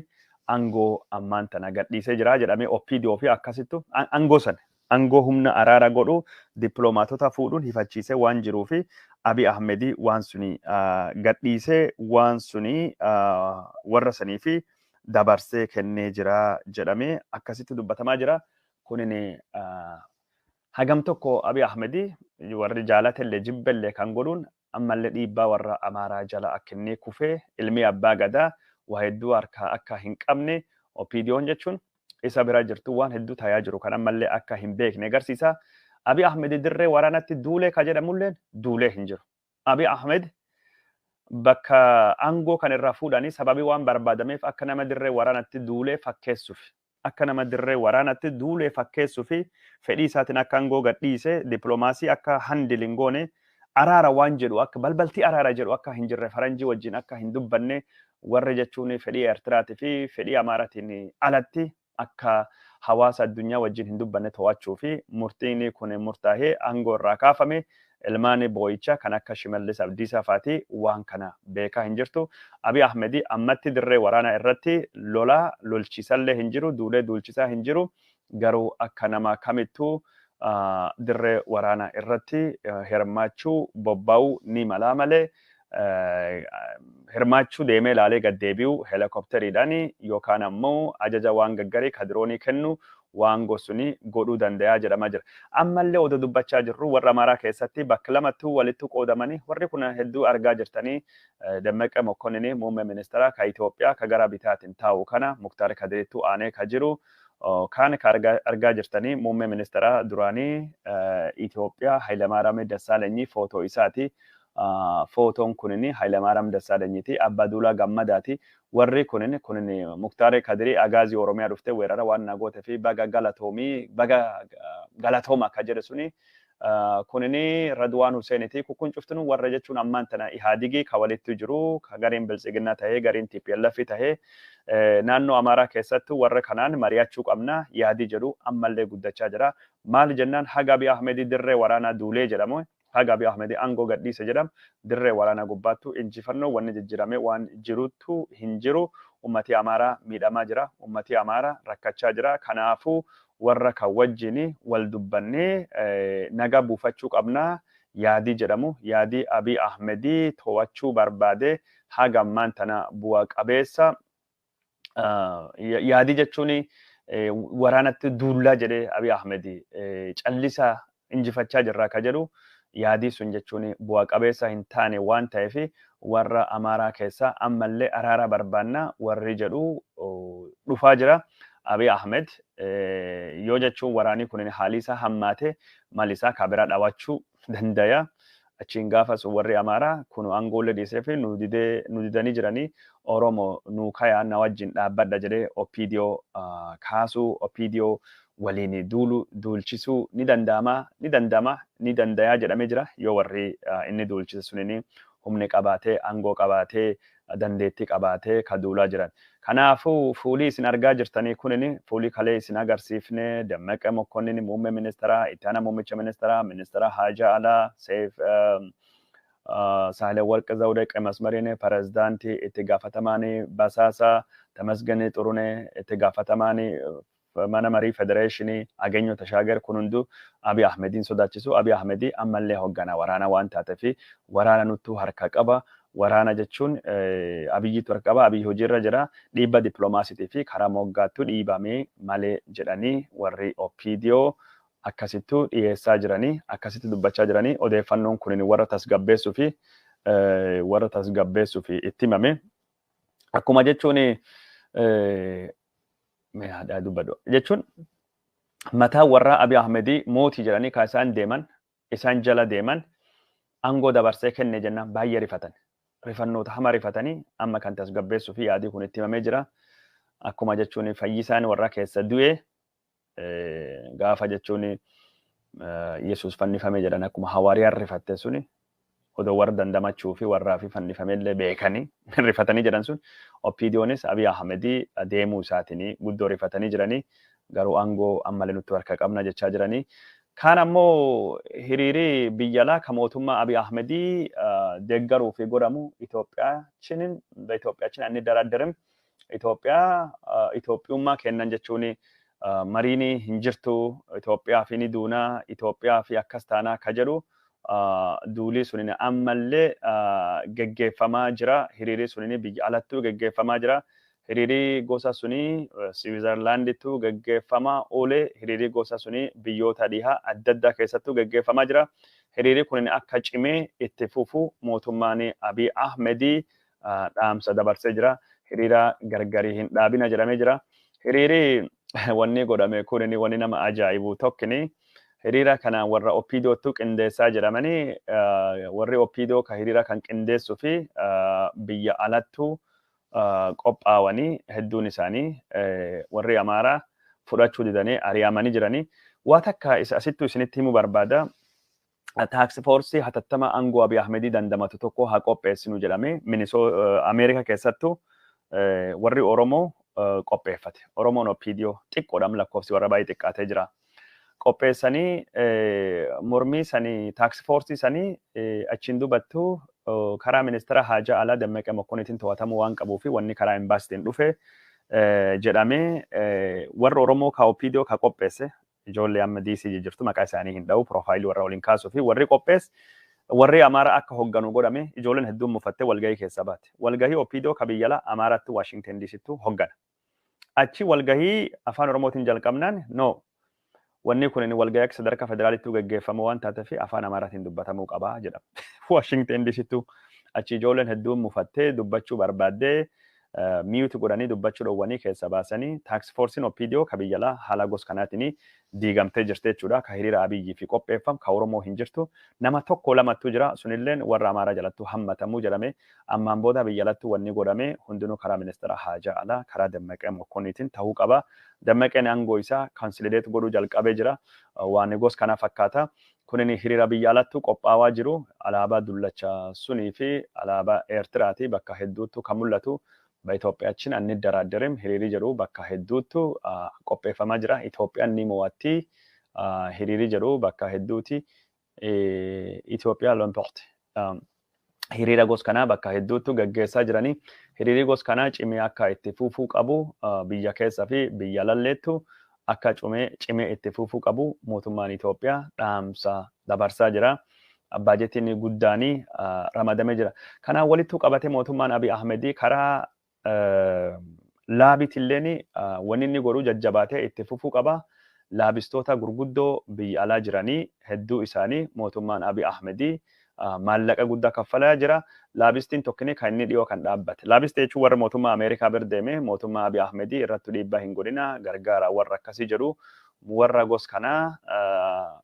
aangoo ammaan tana gad dhiisee jira jedhamee OPDO fi akkasittu aangoo humna araara godhu dippiloomaatota fuudhuun hifachiisee waan jiruu fi Abiy Ahmedii waan suni gad dhiisee waan suni warra sanii fi dabarsee kennee jira jedhamee akkasitti dubbatamaa jira. Kunin hagam tokko Abiy Ahmedii warri jaalatellee jibbellee kan godhuun ammallee dhiibbaa warra Amaaraa jala akka inni kufee ilmi abbaa gadaa waa hedduu harkaa akka hin qabne OPDO'n jechuun isa bira jirtu waan hedduu tayaa jiru kan ammallee akka hin beekne agarsiisa. Abiy Ahmed dirree waraanatti duulee ka jedhamulleen duulee hin jiru. Abiy Ahmed bakka aangoo kan irraa fuudhanii sababii waan barbaadameef akka nama dirree waraanatti duulee fakkeessuuf akka nama dirree waraanatti duulee fakkeessuuf fedhii isaatiin akka aangoo gad dhiisee dippiloomaasii akka handiliin goone araara waan jedhu akka balbaltii araara jedhu akka hin jirre faranjii wajjin akka hin dubbanne warri jechuun fedhii Eertiraatii fi fedhii Amaaraatiin alatti akka hawaasa addunyaa wajjin hin dubbanne to'achuu fi murtiin kun murtaa'ee aangoo irraa kaafame ilmaan boo'ichaa kan akka Shimallis Abdiisaa fa'aati waan kana beekaa hin jirtu. Abiy Ahmedii ammatti dirree waraanaa irratti lolchiisallee hin jiru, duulee duulchisaa hin jiru. Garuu akka nama kamittuu dirree waraanaa irratti hirmaachuu bobba'uu ni mala malee hirmaachuu deemee ilaalee gad deebi'u helikopteriidhaan yookaan ammoo ajaja waan gaggarii kadiroonii kennu waan gosuni godhuu danda'a jedhamaa jira. Ammallee oduu dubbachaa jirru warra Amaaraa keessatti bakka lamattuu walitti qoodamanii warri kun hedduu argaa jirtanii Dammaqa Mokonninii muummee ministeeraa ka Itoophiyaa ka gara bitaatiin taa'u kana Muktaar Kadirittuu aanee ka jiru kan argaa jirtanii muummee ministeeraa duraanii Itoophiyaa Hayilamaariyaam Dassaalenyi footoo isaati. footoon kunini Hayilamaariyaam Dassaalenyiiti Abbaa Duulaa Gammadaati warri kunini Muktaaree Kadirii Agaazii Oromiyaa dhuftee weerara waan nagootee fi baga galatooma akka jedhe suni kunini Radwaan Huseeniti kun cuftinu warra jechuun ammaan tana Ihaadigii ka walitti jiru ka gariin Biltsiginnaa tahee gariin TPLF tahee naannoo Amaaraa keessatti warra kanaan mari'achuu qabna yaadii jedhu ammallee guddachaa jira maal jennaan haga Abiy Ahmed dirree waraanaa duulee jedhamu haga Abiy Ahmed aangoo gadhiise jedham dirree waraanaa gubbaattu injifannoo wanni jijjiirame waan jirutu hin jiru ummati Amaaraa miidhamaa jira ummati Amaaraa rakkachaa jira kanaafuu warra kan wajjini wal dubbannee naga buufachuu qabna yaadii jedhamu yaadii Abiy Ahmedii to'achuu barbaade haga ammaan tana bu'a qabeessa yaadii jechuun waraanatti duullaa jedhee Abiy Ahmedii callisa injifachaa jirraa ka jedhu yaadii sun jechuun bu'a qabeessa hin taane waan ta'eef warra Amaaraa keessa ammallee araara barbaanna warri jedhu dhufaa jira. Abiy Ahmed yoo jechuun waraanii kun haalli isaa hammaate maal isaa kabiraa dhaawachuu dandaya. Achiin gaafas warri Amaaraa kun aangoollee dhiisee fi nu didanii jiranii Oromoo nu kayaa na wajjin dhaabbadha jedhee OPDO kaasuu OPDO waliin duulchisuu ni dandayaa jedhamee jira yoo warri inni duulchise sunini humni qabaatee aangoo qabaatee dandeettii qabaatee ka duulaa jiran. Kanaafuu fuulii isin argaa jirtanii kunini fuulii kalee isin agarsiifne Dammaqee Mokkonnin muummee ministeeraa itti aanaa muummicha ministeeraa Haajaa Alaa Saahilewarq Zawudee Qemasmariin pirezidaantii itti gaafatamaan Basaasaa Tamasganii Xurunee itti gaafatamaan mana marii federeeshinii Ageenyoo Tashaagar kun hundu Abiy Ahmediin sodaachisu Abiy Ahmedii ammallee hoogganaa waraana waan taateef waraana nuttuu harka qaba. Waraana jechuun Abiyyiitu harka qaba. Abiy hojiirra jira. Dhiibba dippiloomaasiitii fi karaa moggaattuu dhiibamee malee jedhanii warri OPDO akkasittuu dhiyeessaa jiranii akkasitti dubbachaa jiranii odeeffannoon kun warra tasgabbeessuu fi itti himame. Akkuma jechuun jechuun mataa warra Abiy Ahmedii mootii jedhanii kan isaan jala deeman aangoo dabarsee kenne jennaan baay'ee rifatan. Rifannoota hama rifatanii amma kan tasgabbeessuu fi yaadii kun itti himamee jira. Akkuma jechuun fayyisaan warra keessa du'e gaafa jechuun Yesuus fannifame jedhan akkuma hawaariyaan rifatte suni odoo warra dandamachuu fi warraa fi fannifamellee beekanii rifatanii jedhan sun OPDOnis Abiy Ahmedii deemuu isaatiin guddoo rifatanii jiranii garuu aangoo ammallee nutti harka qabna jechaa jiranii. Kaan ammoo hiriirii biyya alaa kan mootummaa Abiy Ahmedii deeggaruu fi godhamu Itoophiyaatiin inni daraddariin Itoophiyummaa kennan jechuun mariin hin jirtu Itoophiyaa fi ni duunaa Itoophiyaa fi akkas taanaa ka jedhu duulii sunin ammallee geggeeffamaa jira. Hiriirii sunin biyya alattuu geggeeffamaa jira. Hiriirii gosa sunii Switzerlandittuu geggeeffamaa oole. Hiriirii gosa sunii biyyoota dhihaa adda addaa keessattuu geggeeffamaa jira. Hiriirii kun akka cimee itti fufu mootummaan Abiy Ahmedii dhaamsa dabarsee jira. Hiriira gargarii hin dhaabina jedhamee jira. Hiriirii wanni godhame kun wanni nama ajaa'ibu tokkini. Hiriira kana warra OPDOtu qindeessaa jedhamanii warri OPDO ka hiriira kan qindeessuu fi biyya alattuu qophaawanii hedduun isaanii warri Amaaraa fudhachuu didanii ari'amanii jiranii. Waa takka asittuu isinitti himuu barbaada. Taaksii foorsii hatattama aangoo Abiy Ahmedii dandamatu tokko haa qopheessinu jedhamee Ameerikaa keessattuu warri Oromoo qopheeffate. Oromoon OPDO xiqqoodhaan lakkoofsi warra baay'ee xiqqaatee jira. Qopheessanii mormii sanii taaksii foorsii sanii achiin dubattuu karaa ministeera Haajaa Alaa Dammaqee Mokkoniitiin to'atamuu waan qabuu fi wanni karaa embaasiitiin dhufe jedhamee warra Oromoo ka OPDO ka qopheesse ijoollee amma DC jirtu maqaa isaanii hin dha'u piroofaayilii warra waliin kaasuu fi warri qopheesse warri Amaaraa akka hoogganu godhame ijoolleen hedduun mufattee walgahii keessa baate. Walgahii OPDO ka biyya alaa Amaaraatti Waashingten DC'ttu hooggana. Achi walgahii afaan Oromootiin jalqabnaan no wanni kun walgahii akka sadarkaa federaalittuu gaggeeffamu waan taateef afaan Amaaraatiin dubbatamuu qaba jedhama. Waashingten DC'ttu achi ijoolleen hedduun mufattee dubbachuu barbaaddee miyuutu godhanii dubbachuu dhowwanii keessa baasanii taaks foorsiin OPDO ka biyyalaa haala gos kanaatiin diigamtee jirti jechuudha. Ka hiriira Abiyyi fi qopheeffam ka Oromoo hin jirtu. Nama tokko lamattu jira. Sunilleen warra Amaaraa jalattu hammatamuu jedhame. Ammaan booda biyyalattu wanni godhame hundinuu karaa ministeera Haajaa Alaa karaa Dammaqee Mokkonniitiin ta'uu qaba. Dammaqeen aangoo isaa kansilideetu godhuu jalqabee jira. Waan gos kana fakkaata. Kunin hiriira biyya alattu qophaawaa jiru. Alaabaa dullacha sunii fi alaabaa Eertiraati bakka hedduutu kan mul'atu. Itoophiyaachin anni daraaddareem hiriirii jedhu bakka hedduutu qopheeffamaa jira. Itoophiyaan ni mo'atti hiriirii jedhu bakka hedduuti. Itoophiyaa l'emporte. Hiriira gos kanaa bakka hedduutu gaggeessaa jiranii. Hiriirii gos kanaa cimee akka itti fufuu qabu biyya keessa fi biyya lalleettu akka cimee itti fufuu qabu mootummaan Itoophiyaa dhaamsa dabarsaa jira. Baajetiin guddaanii ramadamee jira. Kanaan walittu qabate mootummaan Abiy Ahmedii karaa laabitilleen wanni inni godhuu jajjabaatee itti fufuu qaba. Laabistoota gurguddoo biyya alaa jiranii hedduu isaanii mootummaan Abiy Ahmedii maallaqa guddaa kaffalaa jira. Laabistiin tokkini kan inni dhiyoo kan dhaabbate. Laabistii jechuun warra mootummaa Ameerikaa bira deeme mootummaa Abiy Ahmedii irratti dhiibbaa hin godhina gargaara warra akkasii jedhu. Warra gos kanaa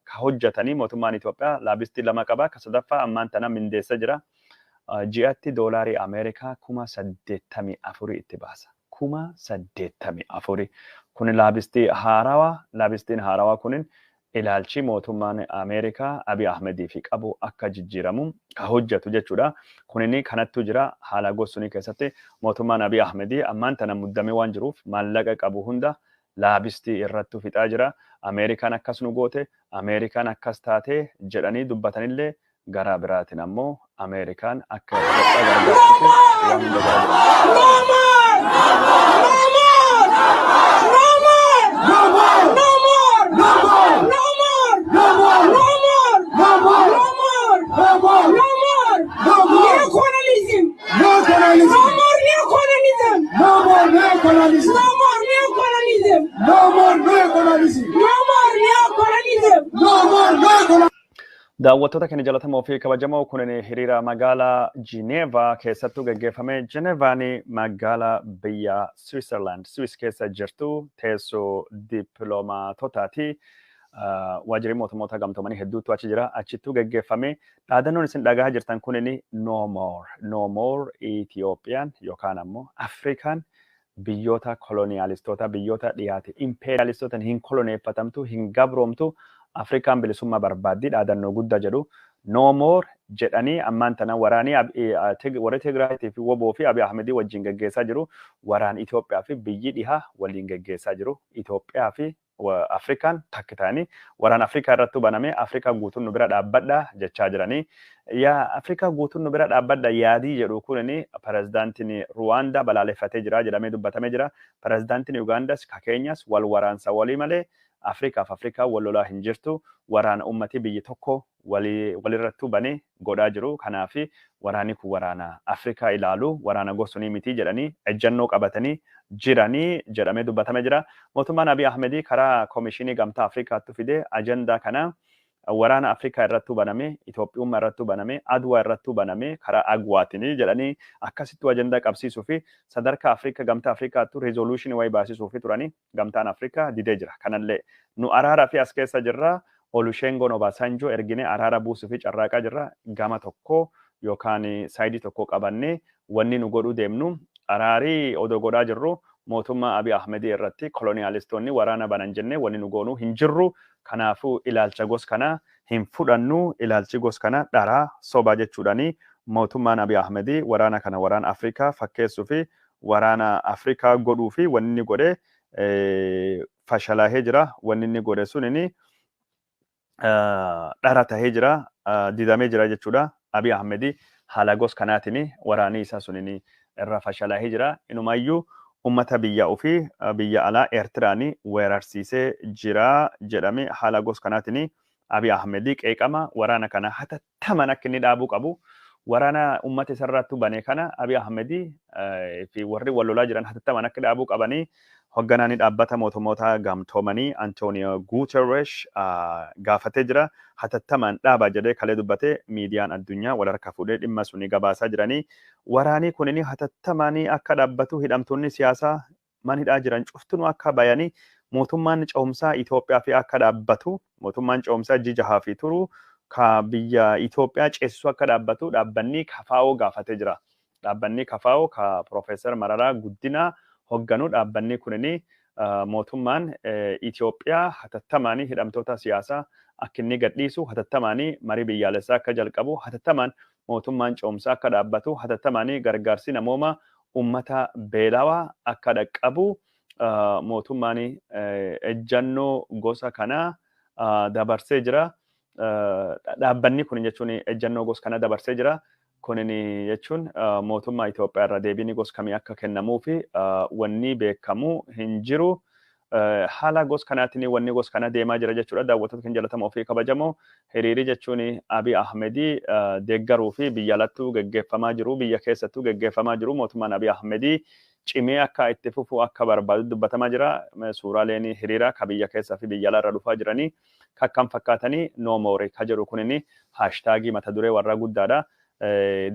ka hojjetanii mootummaan Itoophiyaa laabistii lama qaba. Ka sadaffaa ammaan tana mindeessa jira. Ji'atti doolaarii Ameerikaa 84,000 itti baasa. 84,000. Kun laabistii haarawaa. Laabistiin haarawaa kunin ilaalchi mootummaan Ameerikaa Abiy Ahmedii fi qabu akka jijjiiramu ka hojjetu jechuudha. Kunini kanattu jira haala gosunii keessatti mootummaan Abiy Ahmedii ammaan tana muddamee waan jiruuf maallaqa qabu hunda laabistii irrattu fixaa jira. Ameerikaan akkas nu goote, Ameerikaan akkas taate jedhanii dubbatanillee garaa biraatiin ammoo Ameerikaan akka gargaartutti waan hunda daawwattoota keenya jalatamoo fi kabajamoo kunin hiriira magaalaa Jineevaa keessattuu gaggeeffame. Jineevaan magaalaa biyya Switzerland, Swiss keessa jirtu teessoo dippiloomaatotaati. Waajjirri mootummoota gamtoomanii hedduutu achi jira. Achittuu gaggeeffame. Dhaadannoon isin dhagahaa jirtan kunin no more Itoophiyaan yookaan ammoo Afrikaan biyyoota koloniyaalistoota biyyoota dhiyaate impeeriyaalistoota hin koloneeffatamtu hin gabroomtu. Afrikaan bilisummaa barbaaddi dhaadannoo guddaa jedhu no more jedhanii ammaan tana waraanii warra Tigraayitii fi Woboo fi Abiy Ahmedii wajjin gaggeessaa jiru. Waraan Itoophiyaa fi biyyi dhihaa waliin gaggeessaa jiru. Itoophiyaa fi Afrikaan takka ta'anii waraan Afrikaa irratti baname Afrikaan guutuun nu bira dhaabbadha jechaa jiranii. Yaa Afrikaa guutuun nu bira dhaabbadha yaadii jedhu kunini pirezidaantiin Ruwaandaa balaaleffatee jira jedhamee dubbatamee jira. Pirezidaantiin Ugaandaas ka Keenyaas wal waraansa walii malee Afrikaaf Afrikaa wal lolaa hin jirtu. Waraana uummatii biyyi tokko walirrattuu banee godhaa jiru. Kanaaf waraanni kun waraana Afrikaa ilaalu waraana gosunii miti jedhanii ejjennoo qabatanii jiranii jedhamee dubbatamee jira. Mootummaan Abiy Ahmedii karaa Koomishinii Gamtaa Afrikaatti fidee ajandaa kana waraana Afrikaa irrattuu baname, Itoophiyummaa irrattuu baname, Adwaa irrattuu baname karaa Agwaatiin jedhanii akkasitti ajandaa qabsiisuu fi sadarkaa Afrikaa Gamtaa Afrikaatti rizooluushinii wayii baasisuu fi turanii Gamtaan Afrikaa didee jira. Kanallee nu araaraa fi as keessa jirra. Olusegun Obasanjo ergine araara buusuu fi carraaqaa jirra. Gama tokko yookaan saayidii tokko qabannee wanni nu godhuu deemnu araarii odoo godhaa jirru mootummaa Abiy Ahmedii irratti koloniyaalistoonni waraana banan jennee wanni nu goonuu hin jirru. Kanaafuu ilaalcha gos kana hin fudhannu. Ilaalchi gos kana dharaa sobaa jechuudhaani mootummaan Abiy Ahmedii waraana kana waraana Afrikaa fakkeessuu fi waraana Afrikaa godhuu fi wanni inni godhe fashalaahee jira. Wanni inni godhe sunini dhara tahee jira, didamee jira jechuudha. Abiy Ahmedii haala gos kanaatiin waraanii isaa sunini irra fashalaahee jira. Inumayyuu ummata biyya ofii biyya alaa Eertiraanii weerarsiisee jira jedhame haala gos kanaatiin Abiy Ahmedii qeeqama waraana kana hatattaman akka inni dhaabuu qabu warana ummata sarrattu bane kana Abiy Ahmedi fi warri wallolaa jiran hatattaman akka dhaabuu qabanii hogganaanii dhaabbata mootummoota gamtoomanii Antonio Guterres gaafatee jira. Hatattaman dhaaba jedhee kalee dubbatee miidiyaan addunyaa wal harka fuudhee dhimma suni gabaasaa jiranii. Waraanii kunini hatattamanii akka dhaabbatu hidhamtoonni siyaasaa man hidhaa jiran cuftunuu akka bayanii mootummaan ce'umsaa Itoophiyaa fi akka dhaabbatu mootummaan ce'umsaa jijahaa fi turu ka biyya Itoophiyaa ceesisuu akka dhaabbatu dhaabbanni kafaa'oo gaafatee jira. Dhaabbanni kafaa'oo ka Profeesar Mararaa Guddinaa hogganu dhaabbanni kunini mootummaan Itoophiyaa hatattamaanii hidhamtoota siyaasaa akka inni gadhiisu hatattamaanii marii biyyaalessaa akka jalqabu hatattamaan mootummaan ce'umsaa akka dhaabbatu hatattamaanii gargaarsi namooma ummata beelawaa akka dhaqqabu mootummaan ejjannoo gosa kanaa dabarsee jira. Dhaabbanni kun jechuun ejjannoo gosa kana dabarsee jira. Kunin jechuun mootummaa Itoophiyaa irra deebiin gosa kamii akka kennamuu fi wanni beekamu hin jiru. Haala gosa kanaatiin wanni gosa kana deemaa jira jechuudha. Daawwattoota kan jalatamoo fi kabajamoo hiriirii jechuun Abiy Ahmedii deeggaruu fi biyya alattuu geggeeffamaa jiru, biyya keessattuu geggeeffamaa jiru. Mootummaan Abiy Ahmedii cimee akka itti fufu akka barbaadu dubbatamaa jira. Suuraaleen hiriira ka biyya keessaa fi biyya alaa irra dhufaa jiranii kan fakkaatanii no more ka jedhu kunin haashtaagii mata duree warra guddaadha.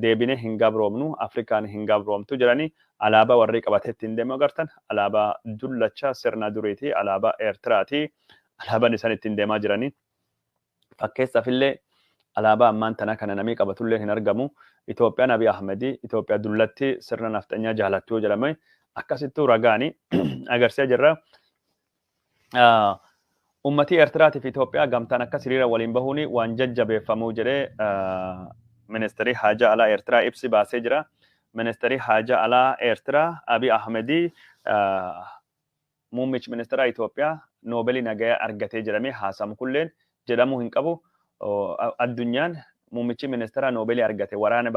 Deebine hin gabroomnu Afrikaan hin gabroomtu jedhanii alaabaa warri qabatee ittiin deemu agartan alaabaa dullacha sirna duriiti alaabaa Eertiraati alaabaan isaan ittiin deemaa jiranii fakkeessaaf illee alaabaa ammaan tana kana namni qabatullee hin argamu. Itoophiyaan Abiy Ahmedii Itoophiyaa dullatti sirna nafxanyaa jaalattuu jedhame akkasittuu ragaani agarsiisaa jirra. Ummati Eertiraatii fi Itoophiyaa gamtaan akka hiriira waliin bahuuni waan jajjabeeffamuu jedhee Ministeerri Haajaa Alaa Eertiraa ibsi baasee jira. Ministeerri Haajaa Alaa Eertiraa Abiy Ahmedii muummichi ministeera Itoophiyaa Noobeelii nagaya argatee jedhamee haasamu kulleen jedhamuu hin qabu. Addunyaan muummichi ministeera Noobeelii argate waraana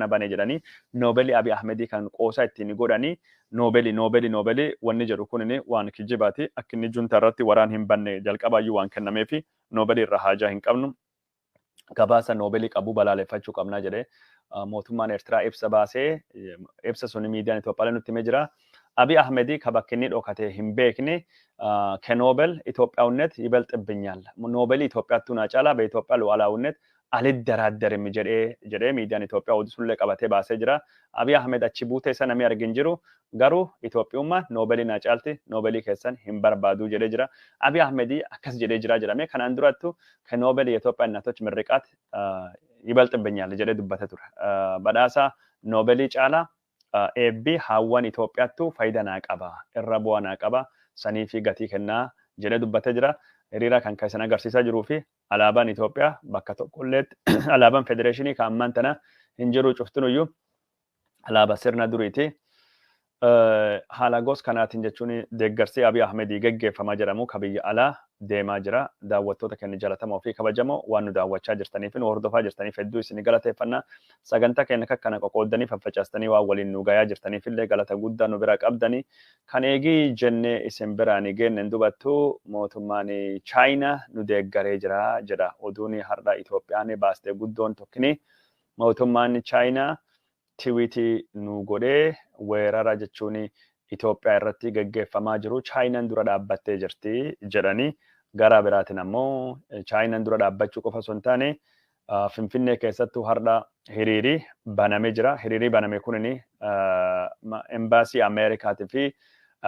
banee jedhanii Noobeelii Abiy Ahmedii kan qoosaa ittiin godhanii Noobeelii wanni jedhu kunin waan kijibaati. Akka inni junta irratti waraan hin banne jalqabaayyuu waan kennameefi Noobeelii irra haajaa hin qabnu. Gabaasa Noobeelii qabu balaaleffachuu qabnaa jedhee mootummaan Eertiraa ibsa baasee ibsa suni miidiyaan Itoophiyaa nutti himee jira. Abiy Ahmedii ka bakki inni dhokatee hin beekne ከኖቤል ኢትዮጵያውነት ይበልጥብኛል ኖቤል ኢትዮጵያቱ ናጫላ በኢትዮጵያ ሉዓላዊነት አልደራደርም ጀዴ ሚዲያን ኢትዮጵያ ወዲሱን ለቀባቴ ባሴ ጅራ አቢይ አህመድ አቺ ቡቴ ሰነሚ አርግን ጅሩ ገሩ ኢትዮጵያውማ ኖቤል ናጫልቲ ኖቤል ከሰን ሂምበርባዱ ጀዴ ጅራ አቢይ አህመድ አከስ ጀዴ ጅራ ጀራሜ ከናንዱራቱ ከኖቤል የኢትዮጵያ እናቶች ምርቃት ይበልጥብኛል ጀዴ ዱበተ ቱር በዳሳ ኖቤል ጫላ ኤቢ ሀዋን ኢትዮጵያቱ ፋይዳና ቀባ እረቦና ቀባ sanii fi gatii kennaa jedhee dubbatee jira. Hiriira kan keessan agarsiisaa jiruu fi alaabaan Itoophiyaa bakka tokkolleetti alaabaan federeeshinii kan ammaan tana hin jiru cuftinuyyuu alaabaa sirna duriiti. Haala gos kanaatiin jechuun deeggarsi Abiy Ahmedii geggeeffamaa jedhamu ka biyya alaa deemaa jira. Daawwattoota keenya jalatamoo fi kabajamoo waan nu daawwachaa jirtanii fi nu hordofaa jirtaniif hedduu isin galateeffannaa. Sagantaa keenya akkana qoqqoodanii faffacaastanii waan waliin nu gayaa jirtaniif illee galata guddaa nu bira qabdanii kan eegii jennee isin biraan geenne dubattuu mootummaan Chaayinaa nu deeggaree jira jedha oduun har'a Itoophiyaan baastee guddoon tokkini mootummaan Chaayinaa tiwiitii nu godhee weerara jechuun Itoophiyaa irratti geggeeffamaa jiru Chaayinaan dura dhaabbattee jirti jedhanii gara biraatiin ammoo Chaayinaan dura dhaabbachuu qofa osoo hin taane Finfinnee keessattuu har'a hiriiri banamee jira. Hiriiri baname kunini embaasii Ameerikaatii fi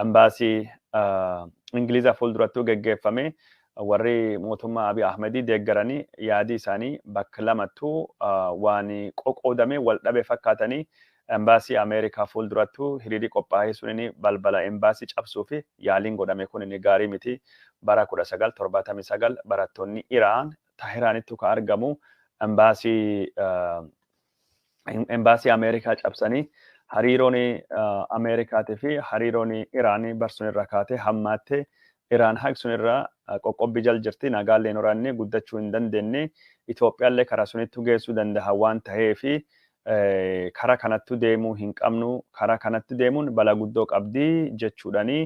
embaasii Ingilizaa fuuldurattuu geggeeffame warri mootummaa Abiy Ahmedii deeggaranii yaadii isaanii bakka lamattuu waan qoqqoodame wal dhabe fakkaatanii embaasii Ameerikaa fuuldurattuu hiriirii qophaa'ee sunini balbala embaasii cabsuu fi yaaliin godhame kunini gaarii miti. Bara 1979 barattoonni Iraan Tahiraanitti ka argamu embaasii Ameerikaa cabsanii hariiroon Ameerikaatii fi hariiroon Iraanii barsuun irra kaatee hammaattee Iraan haqsuun irra qoqqobbii jal jirti nagaalleen waraanne guddachuu hin dandeenye Itoophiyaallee karaa sunitti geessuu danda'a waan ta'eefi karaa kanatti deemuu hin qabnu karaa kanatti deemuun balaa guddoo qabdi jechuudhanii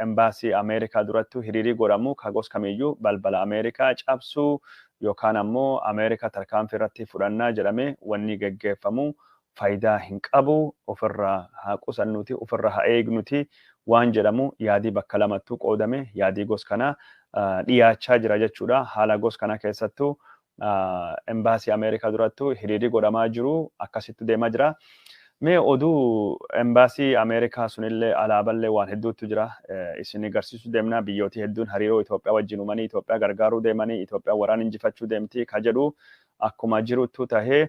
embaasii Ameerikaa durattuu hiriirii godhamu kagos kamiyyuu balbala Ameerikaa cabsuu yookaan ammoo Ameerikaa tarkaanfii irratti fudhannaa jedhamee wanni geggeeffamu faayidaa hin qabu ofirraa haa qusannuti ofirraa haa eegnuti waan jedhamu yaadii bakka lamattuu qoodame yaadii gos kanaa dhiyaachaa jira jechuudha. Haala gos kana keessattuu embaasii Ameerikaa durattuu hiriirri godhamaa jiru akkasitti deemaa jira. Mee oduu embaasii Ameerikaa sunillee alaaballee waan hedduutu jira. Isin agarsiisuu deemna biyyooti hedduun hariiroo Itoophiyaa wajjin uumanii Itoophiyaa gargaaruu deemanii Itoophiyaa waraana injifachuu deemti ka jedhu akkuma jirutu tahee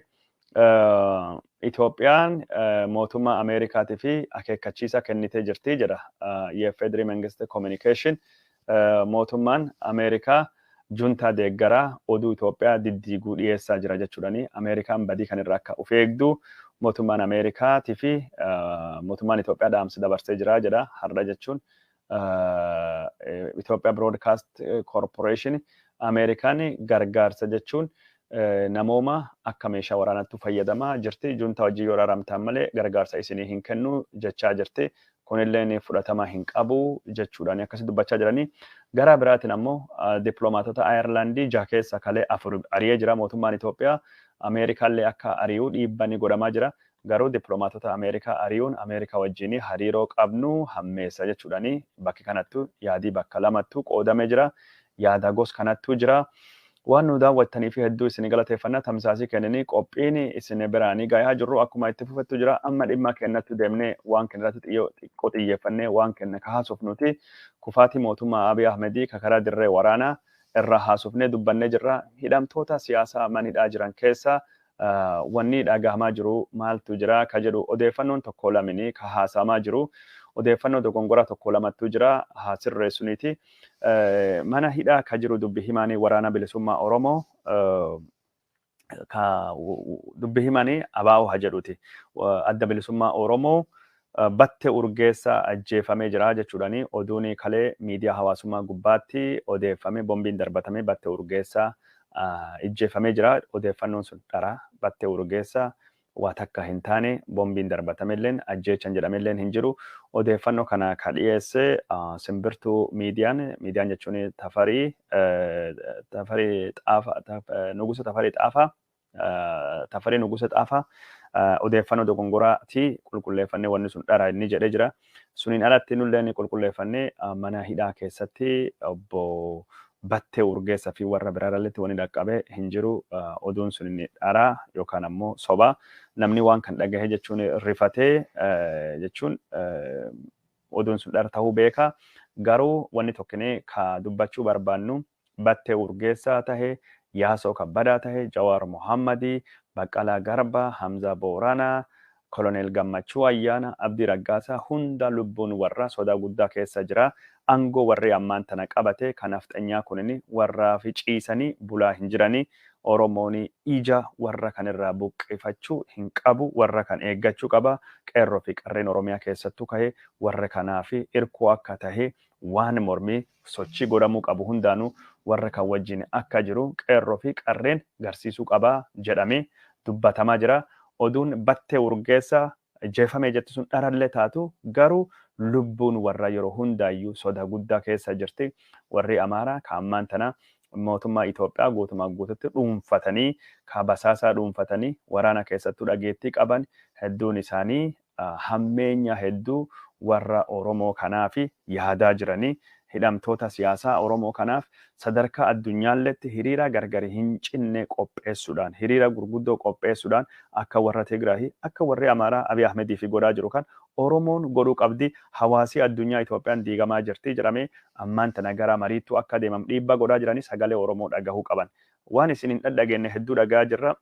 Itoophiyaan mootummaa Ameerikaatii fi akeekkachiisa kennitee jirti jedha የፌዴሪ መንግስት ኮሚኒኬሽን mootummaan Ameerikaa juntaa deeggaraa oduu Itoophiyaa diddiiguu dhiyeessaa jira jechuudhani Ameerikaan badii kanirraa akka of eegdu mootummaan Ameerikaatii fi mootummaan Itoophiyaa dhaamsa dabarsee jira jedha har'a jechuun Itoophiyaa Broadcast Corporation Ameerikaan gargaarsa jechuun namooma akka meeshaa waraanaatti fayyadamaa jirti juntaa hojii yoo raaramtaan malee gargaarsa isinii hin kennu jechaa jirti kunillee fudhatama hin qabu jechuudhaan akkasii dubbachaa jiranii gara biraatiin ammoo dippiloomaatota Ayerlaandii keessa kalee afur ari'ee jira mootummaan Itoophiyaa Ameerikaallee akka ari'uu dhiibbaan godhamaa jira garuu dippiloomaatota Ameerikaa ari'uun Ameerikaa wajjin hariiroo qabnu hammeessa jechuudhaani bakki kanattu yaadii bakka lamattu qoodamee jira yaada gos kanattu jira. Waan nu daawwattanii fi hedduu isin galateeffannaa tamsaasii kennanii qophiin isin biraanii gahaa jirru akkuma itti fufettu jira amma dhimma kennatti deemnee waan kennatti xiqqoo xiyyeeffannee waan kenna ka haasofnuti kufaatii mootummaa Abiy Ahmedii ka karaa dirree waraanaa irraa haasofnee dubbannee jirra hidhamtoota siyaasaa manidhaa jiran keessa wanni dhagahamaa jiru maaltu jira ka jedhu odeeffannoon tokko lamini ka haasamaa jiru odeeffannoo dogongoraa tokko lamattu jira haasirreessuniiti. Mana hidhaa ka jiru dubbi himaanii waraana bilisummaa Oromoo ka dubbi himaanii abaa'oo haa jedhuti. Adda bilisummaa Oromoo battee urgeessa ajjeefamee jira jechuudhaani oduun kalee miidiyaa hawaasummaa gubbaatti odeeffame bombiin darbatame battee urgeessa ajjeefamee jira odeeffannoon sun dhara battee urgeessa waa takka hin taane bombiin darbatamelleen ajjeechan jedhamelleen hin jiru odeeffannoo kana ka dhiyeesse simbirtuu miidiyaan jechuun tafarii nugusa xaafaa odeeffannoo dogongoraati qulqulleeffannee wanni sun dhara inni jedhee jira suniin alatti nulleen qulqulleeffannee mana hidhaa keessatti obbo battee urgeessa fi warra biraarratti wani dhaqqabe hin jiru oduun sun inni dharaa yookaan ammoo soba namni waan kan dhagahe jechuun rifatee jechuun oduun sun dhara ta'uu beeka garuu wanni tokkinee ka dubbachuu barbaannu battee urgeessaa tahe yaasoo kabbadaa tahe Jawaar Mohammadii Baqqalaa Garbaa Hamza Booranaa Koloneel Gammachuu Ayyaana Abdii Raggaasaa hunda lubbuun warra sodaa guddaa keessa jira. Angoo warri ammaan tana qabate kanaaf xanyaa kunini warraa fi ciisanii bulaa hin jiranii Oromoon ija warra kanirraa buqqifachuu hin qabu warra kan eeggachuu qaba qeerroo fi qarreen Oromiyaa keessattuu ka'ee warra kanaa fi irkoo akka tahe waan mormii sochii godhamuu qabu hundaanuu warra kan wajjin akka jiru qeerroo fi qarreen garsiisuu qaba jedhamee dubbatamaa jira. Oduun battee urgeessa jeefamee jettu sun dharallee taatu garuu lubbuun warra yeroo hundaayyuu soda guddaa keessa jirti. Warri Amaaraa ka ammaan tana mootummaa Itoophiyaa guutumaa guututti dhuunfatanii ka basaasaa dhuunfatanii waraana keessattuu dhageettii qaban hedduun isaanii hammeenya hedduu warra Oromoo kanaaf yaadaa jiranii hidhamtoota siyaasaa Oromoo kanaaf sadarkaa addunyaalletti hiriira gargari hin cinne qopheessuudhaan hiriira gurguddoo qopheessuudhaan akka warra Tigraay akka warri Amaaraa Abiy Ahmedii fi godhaa jiru kan Oromoon godhuu qabdi hawaasi addunyaa Itoophiyaan diigamaa jirti jedhamee ammaan tana gara mariitu akka deemam dhiibbaa godhaa jiranii sagalee Oromoo dhagahuu qaban. Waan isin hin dhageenye hedduu dhagaa jirra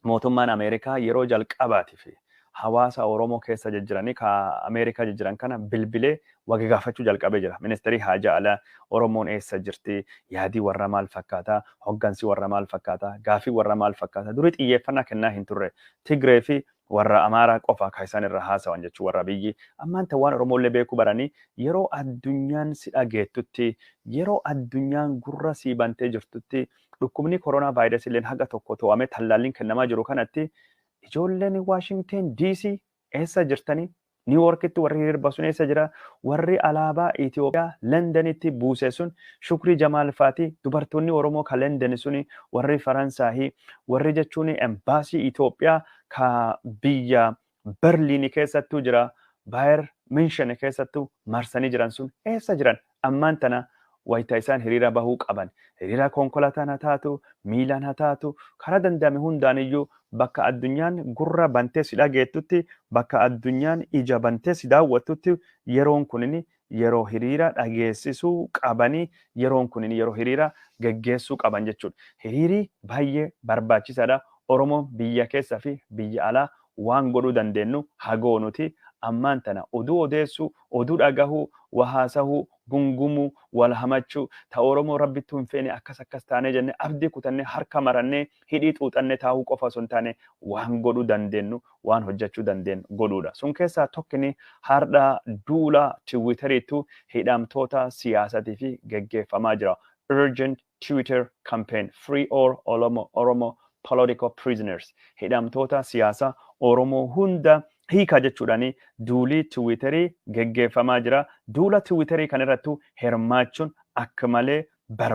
mootummaan Ameerikaa yeroo jalqabaatiif hawaasa Oromoo keessa jijjiranii ka Ameerikaa jijjiran kana bilbilee waggaa gaafachuu jalqabee jira. Ministeerri Haajaa Alaa Oromoon eessa jirti? Yaadii warra maal fakkaata? Hoggansi warra maal fakkaata? Gaafii warra maal fakkaata? Durii xiyyeeffannaa kennaa hin turre. Tigree fi warra Amaaraa qofa ka isaan irra haasawan jechuu warra biyyi. Ammaan ta'e waan Oromoolee beekuu baranii yeroo addunyaan si dhageettutti yeroo addunyaan gurra sii bantee jirtutti dhukkubni koronaa vaayirasii illee haga tokko to'amee tallaalliin kennamaa jiru kanatti ijoolleen Washington DC eessa jirtanii New Yorkitti warri hiriirba sun eessa jira? Warri alaabaa Itoophiyaa Londonitti buuse sun Shukrii Jamaal faati dubartoonni Oromoo ka London suni warri Faransaahii warri jechuun embaasii Itoophiyaa ka biyya Berliin keessattuu jira. Baayir Minshen keessattuu marsanii jiran sun eessa jiran? Ammaan tana wayita isaan hiriira bahuu qaban. Hiriira konkolaataan haa taatu, miilaan haa taatu, karaa danda'ame hundaan iyyuu bakka addunyaan gurra bantee si dhageettutti, bakka addunyaan ija bantee si daawwattutti yeroon kunin yeroo hiriira dhageessisuu qabanii, yeroon kunin yeroo hiriira geggeessuu qaban jechuudha. Hiriiri baay'ee barbaachisaadha. Oromoo biyya keessaa fi biyya alaa waan godhuu dandeenyu hagoo nuti ammaan tana oduu odeessuu, oduu dhagahuu, wahaasahuu, gungumuu, wal hamachuu, ta Oromoo rabbittuu hin feene akkas taanee jenne abdii kutannee harka marannee hidhii xuuxannee taa'uu qofa osoo hin taane waan godhuu dandeenyu, waan hojjechuu dandeenyu godhuudha. Sun keessaa tokkini har'a duula Tiwiiteriitu hidhamtoota siyaasatii fi geggeeffamaa jira. Urgent Twitter campaign free all Oromo political prisoners. Hidhamtoota siyaasa Oromoo hunda hiika jechuudhaani duulii Tiwiiterii geggeeffamaa jira. Duula Tiwiiterii kanarrattu hirmaachuun akka malee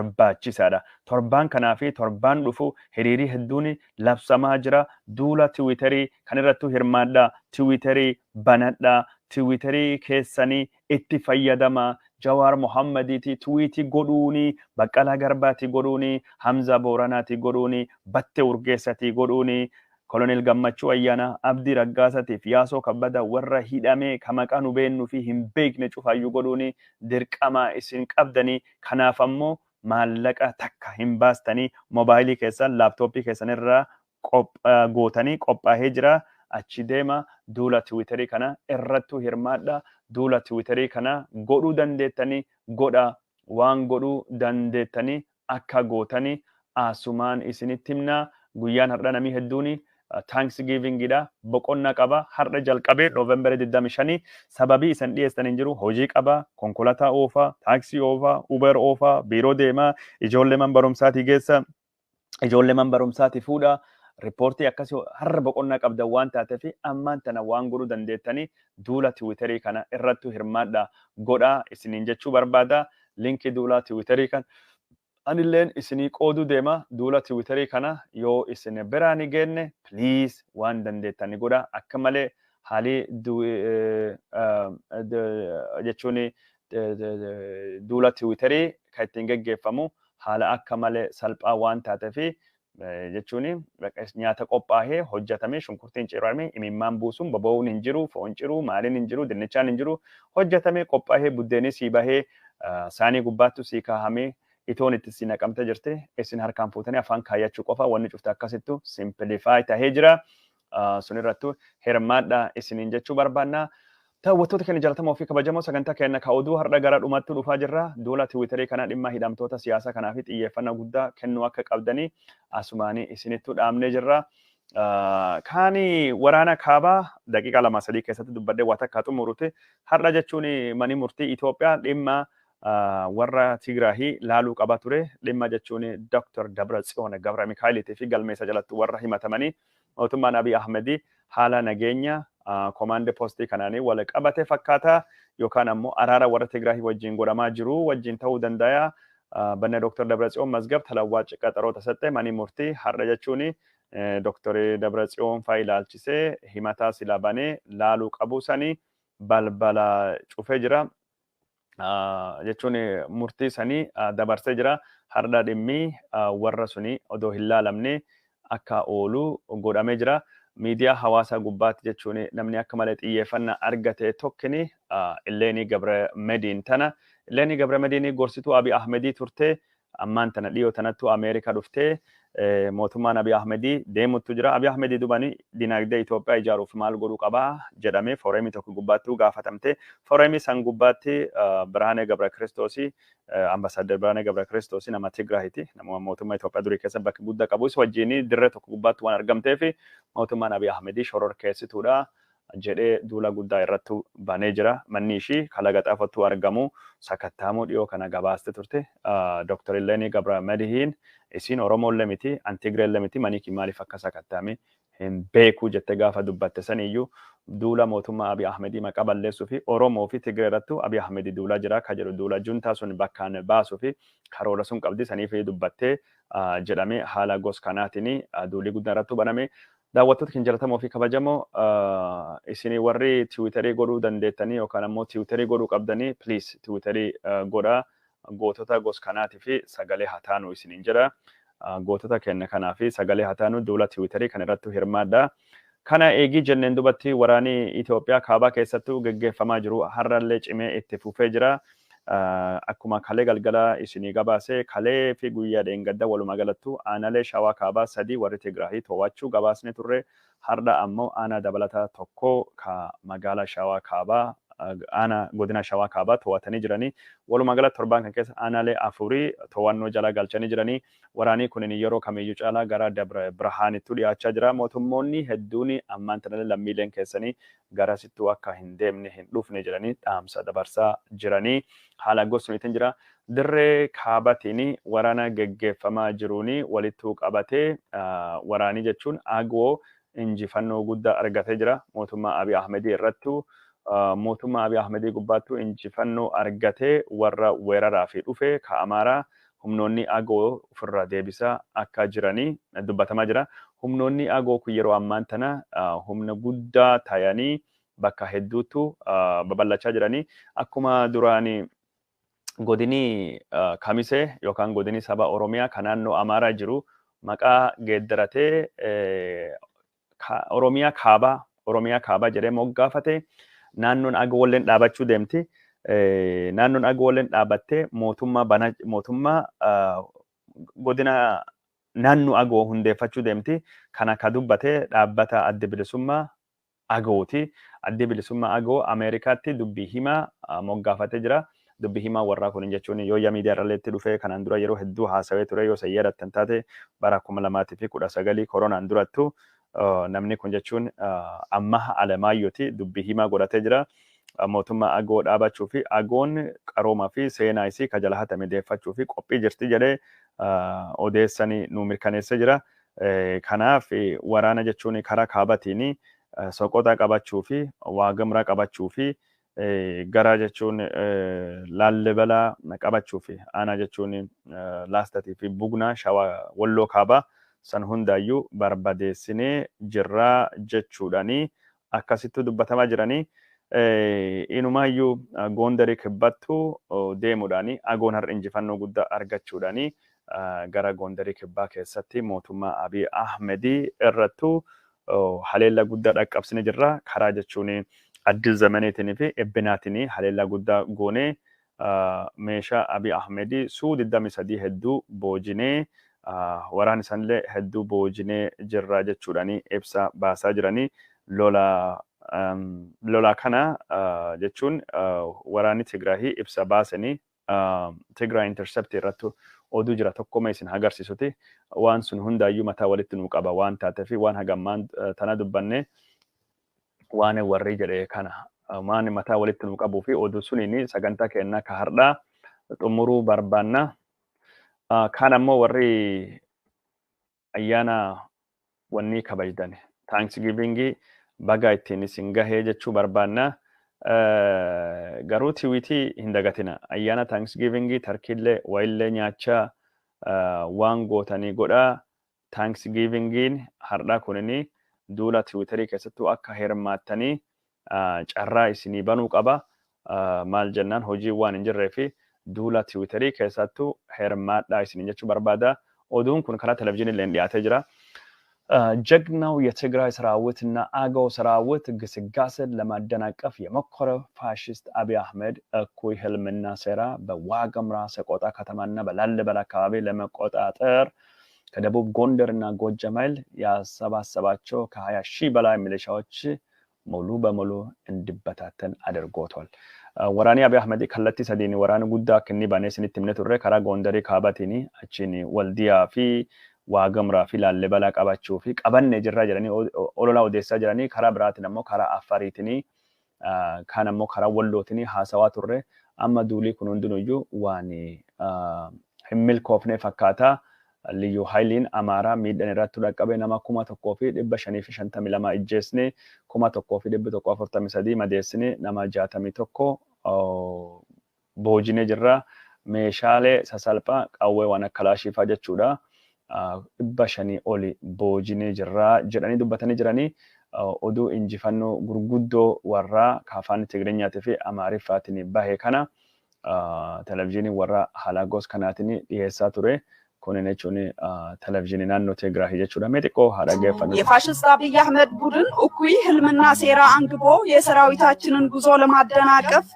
barbaachisaadha. Torbaan kanaa fi torbaan dhufu hiriirii hedduun labsamaa jira. Duula Tiwiiterii kanarrattu hirmaadhaa. Tiwiiterii banadhaa. Tiwiiterii keessanii itti fayyadamaa. Jawaar Mohammediiti tuwiitii godhuuni, Baqqalaa Garbaati godhuuni, Hamza Booranaati godhuuni, Batte Urgeessaati godhuuni, Kolonel Gammachuu Ayyaanaa, Abdii Raggaasatiif Yaasoo Kabbada warra hidhamee ka maqaa nu beennuu fi hin beekne cufaayyuu godhuuni dirqama isin qabdanii. Kanaaf ammoo maallaqa takka hin baastanii moobaayilii keessan laaptooppii keessan irraa gootanii qophaa'ee jira. Achi deema duula Tiwiiterii kana irrattu hirmaadha. Duula Tiwiiterii kana godhuu dandeettanii godha. Waan godhuu dandeettanii akka gootanii asumaan isinitti himna. Guyyaan har'a namii hedduuni Thanksgivingidha. Boqonnaa qaba. Har'a jalqabee Noovembar 25 sababii isan dhiyeessan hin jiru. Hojii qaba. Konkolaataa oofaa, taaksii oofaa, Uber oofaa, biiroo deemaa, ijoollee man barumsaatii geessa, ijoollee man barumsaatii fuudha. Riippoortii akkasii har'a boqonnaa qabdan waan taateef ammaan tana waan godhuu dandeettanii duula Tiwiiterii kana irrattu hirmaadha godha isiniin jechuu barbaada. Linkii duula Tiwiiterii kan anilleen isinii qooduu deema. Duula Tiwiiterii kana yoo isin biraan geenne please waan dandeettanii godha. Akka malee haalii jechuun duula Tiwiiterii kan ittiin geggeeffamu haala akka malee salphaa waan taateef jechuun nyaata qophaa'ee hojjetamee shunkurtiin ciramee imimmaan buusuun boba'uun hin jiru, foon ciru, maaliin hin jiru, dinnichaan hin jiru, hojjetamee qophaa'ee buddeenii sii bahee saanii gubbaattu sii kaahamee itoon itti si naqamte jirte isin harkaan fuutanii afaan kaayyachuu qofa wanni cufte akkasittu simplify tahee jira. Sunirrattu hirmaadha isiniin jechuu barbaanna. Daawwattoota keenya jalatamoo fi kabajamoo sagantaa keenya ka oduu har'a gara dhumaatti dhufaa jirra. Duula Tiwiiterii kana dhimma hidhamtoota siyaasaa kanaa fi xiyyeeffannaa guddaa kennuu akka qabdanii asumaanii isinittu dhaamnee jirra. Kaani waraana kaabaa daqiiqaa 2-3 keessatti dubbadhee waa takka xumuruuti. Har'a jechuun manni murtii Itoophiyaa dhimma warra Tigraahii laaluu qaba ture. Dhimma jechuun Dr. Dabratsiyoon Gabra Mikaa'eliitii fi galmeessa jalatti warra himatamanii mootummaan Abiy Ahmedii haala nageenya komaande postii kanaanii wal qabate fakkaata yookaan ammoo araara warra Tigraahii wajjin godhamaa jiru wajjin ta'uu danda'a. Banne Dr. Dabratsiyoon Mazgab talawwaaci qaxaroo tasatte manni murtii har'a jechuun Dr. Dabratsiyoon faa ilaalchisee himataa sila banee laaluu qabu sanii balbala cufee jira. Jechuun murtii sanii dabarsee jira. Har'a dhimmi warra suni odoo hin laalamne akka oolu godhamee jira. Miidiyaa hawaasaa gubbaatti jechuun namni akka malee xiyyeeffannaa argate tokkini Illeenii Gabramediin tana. Illeenii Gabramediin gorsituu Abiy Ahmedii turte. Ammaan tana dhiyoo tanattu Ameerikaa dhuftee mootummaan Abiy Ahmedii deemuttu jira. Abiy Ahmedii dubanii dinagdee Itoophiyaa ijaaruuf maal godhuu qabaa jedhamee fooremii tokko gubbaatti gaafatamte. Fooremii san gubbaatti Birhaanee Gabra Kiristoosii ambasaaddar Birhaanee Gabra Kiristoosii nama Tigraahiiti. Nama mootummaa Itoophiyaa durii keessa bakka guddaa qabu. Isa wajjin dirree tokko gubbaatti waan argamteef mootummaan Abiy Ahmedii shororkeessituudha jedhee duula guddaa irratti banee jira. Manni ishii kalaqa xaafattuu argamu sakattaamuu dhiyoo kana gabaaste turte. Dr. Illeenii Gabramediin isin Oromoollee miti, Antigreellee miti, maniiki maaliif akka sakattaame hin beeku jettee gaafa dubbatte saniyyuu duula mootummaa Abiy Ahmedii maqaa balleessuu fi Oromoo fi Tigree irrattu Abiy Ahmedii duulaa jira ka jedhu duula juntaa sun bakkaan baasuu fi karoora sun qabdi saniif dubbattee jedhamee haala gos kanaatiin duulii guddaan irratti baname. Daawwattoota keenya jalatamoo fi kabajamoo isinii warri tiwiitarii godhuu dandeettanii yookaan ammoo tiwiitarii godhuu qabdanii please tiwiitarii godhaa gootota gos kanaatii fi sagalee hataanu isiniin jedha. Gootota keenya kanaa fi sagalee hataanu duula tiwiitarii kan irratti hirmaadha. Kana eegii jenneen dubatti waraanii Itoophiyaa kaabaa keessattuu geggeeffamaa jiru har'allee cimee itti fufee jira. Akkuma kalee galgala isinii gabaasee kalee fi guyyaa dheengadda walumaa galattu aanalee shawaa kaabaa sadii warri Tigraahii to'achuu gabaasne turre har'a ammoo aanaa dabalataa tokko ka magaalaa shawaa kaabaa aanaa godina shawaa kaabaa to'atanii jiranii walumaa galatti torbaan kan keessa aanaalee afurii to'annoo jala galchanii jiranii waraanii kunin yeroo kamiyyuu caalaa gara Dabra Birhaanittu dhiyaachaa jira mootummoonni hedduun ammaan tanallee lammiileen keessanii garasittuu akka hin deemne hin dhufne jedhanii dhaamsa dabarsaa jiranii haala gosuniitiin jira dirree kaabatiin waraana geggeeffamaa jiruuni walittuu qabatee waraanii jechuun agoo injifannoo guddaa argatee jira mootummaa Abiy Ahmedii irrattu mootummaa Abiy Ahmedii gubbaattu injifannoo argatee warra weeraraa fi dhufe ka Amaaraa humnoonni agoo ofirraa deebisaa akka jiranii dubbatamaa jira. Humnoonni agoo kun yeroo ammaan tana humna guddaa ta'anii bakka hedduutu babal'achaa jiranii akkuma duraanii godinii Kamisee yookaan godinii saba Oromiyaa kan naannoo Amaaraa jiru maqaa geeddaratee Oromiyaa kaabaa jedhee moggaafate. Naannoon agoolleen dhaabachuu deemti. Naannoon agoolleen dhaabattee mootummaa godina naannoo agoo hundeeffachuu deemti. Kana ka dubbate dhaabbata adda bilisummaa agooti. Adda bilisummaa agoo Ameerikaatti dubbii himaa moggaafatee jira. Dubbii himaa warraa kun jechuun yoo miidiyaa irratti dhufee kanaan dura yeroo hedduu haasawee ture yoo sayyadattan taate bara 2019 koronaan durattu namni kun jechuun amma Alamaayyoti dubbii himaa godhatee jira. Mootummaa agoo dhaabachuu fi agoon qaroomaa fi seenaa isii ka jala hatame deeffachuu fi qophii jirti jedhee odeessanii nu mirkaneessee jira. Kanaaf waraana jechuun karaa kaabatiin soqotaa qabachuu fi waagamraa qabachuu fi garaa jechuun laallibalaa qabachuu fi aanaa jechuun laastatii fi bugnaa shawaa walloo kaabaa san hundaayyuu barbadeessinee jirraa jechuudhaanii akkasittuu dubbatamaa jiranii inumaayyuu goondarii kibbattuu deemuudhaanii agoon har'a injifannoo guddaa argachuudhaanii gara goondarii kibbaa keessatti mootummaa Abiy Ahmedii irrattuu haleellaa guddaa dhaqqabsine jirra karaa jechuun addis zamaneetiin fi ebbinaatiin haleellaa guddaa goonee meeshaa Abiy Ahmedii suu 23 hedduu boojinee waraan isaanillee hedduu boojinee jirra jechuudhaanii ibsa baasaa jiranii lola kana jechuun waraanni Tigraahii ibsa baasanii Tigraa intercept irratti oduu jira tokkoma isin agarsiisuti waan sun hundaayyuu mataa walitti nuu qaba waan taateef waan hagammaan tana dubbanne waan warri jedhee kana waan mataa walitti nuu qabuu fi oduu suniin sagantaa kennaa ka hardhaa xumuruu barbaanna. Kan ammoo warri ayyaana wanni kabajdan Thanksgiving baga ittiin isin gahee jechuu barbaanna. Garuu tiwiitii hin dagatina. Ayyaana Thanksgiving tarkiillee wayillee nyaachaa waan gootanii godhaa. Thanksgiving hardhaa kunini duula tiwiitarii keessattuu akka hirmaattanii carraa isinii banuu qaba. Maal jennaan hojii waan hin jirree fi duula tiwiitarii keessattuu hirmaadhaa isin jechuu barbaada. Oduun kun karaa televizyiinillee dhiyaatee jira. ጀግናው የትግራይ ሰራዊትና አገው ሰራዊት ግስጋሴን ለማደናቀፍ የሞከረው ፋሽስት አቢይ አህመድ እኩይ ህልምና ሴራ በዋግምራ ሰቆጣ ከተማና በላሊበላ አካባቢ ለመቆጣጠር ከደቡብ ጎንደርና ጎጃም ኃይል ያሰባሰባቸው ከ20 ሺህ በላይ ሚሊሻዎች ሙሉ በሙሉ እንዲበታተን አድርጎታል። ወራኒ አቢይ አህመድ ከለቲ ሰዲኒ ወራን ጉዳ ከኒ ባኔስኒ ትምነቱ ረ ከራ ጎንደሪ ካባቲኒ አቺኒ ወልዲያ ፊ ዋግምራ ፊ ላሊበላ ቀባቸው ፊ ቀበነ ጅራ ጀራኒ ኦሎላ ኦዴሳ ጀራኒ ከራ ብራት ነሞ ከራ አፋሪቲኒ ካነሞ ከራ ወሎቲኒ ሐሰዋ ቱሬ አመዱሊ ኩኑንዱኑዩ ዋኒ ህምል ኮፍኔ ፈካታ liyyuu haayiliin Amaaraa miidhaan irratti nudhaqabee nama 1,552 ijjeesne 1,143 madeessine nama 61 boojinee jirra. Meeshaalee sasalphaa qawwee waan akka laashiifaa jechuudha. 500 oli boojinee jirra jedhanii dubbatanii jiranii. Oduu injifannoo gurguddoo warraa afaan Tigireenyaatii fi Amaariffaatiin bahe kana televizyiinii warra Halaagos kanaatiin dhiyeessaa ture. Kunin jechuun televizyiinii naannoo Tigraay jechuudha. Meexiqoo haadha geeffannu. የፋሽስት አብይ አህመድ ቡድን እኩይ ህልምና ሴራ አንግቦ የሰራዊታችንን ጉዞ ለማደናቀፍ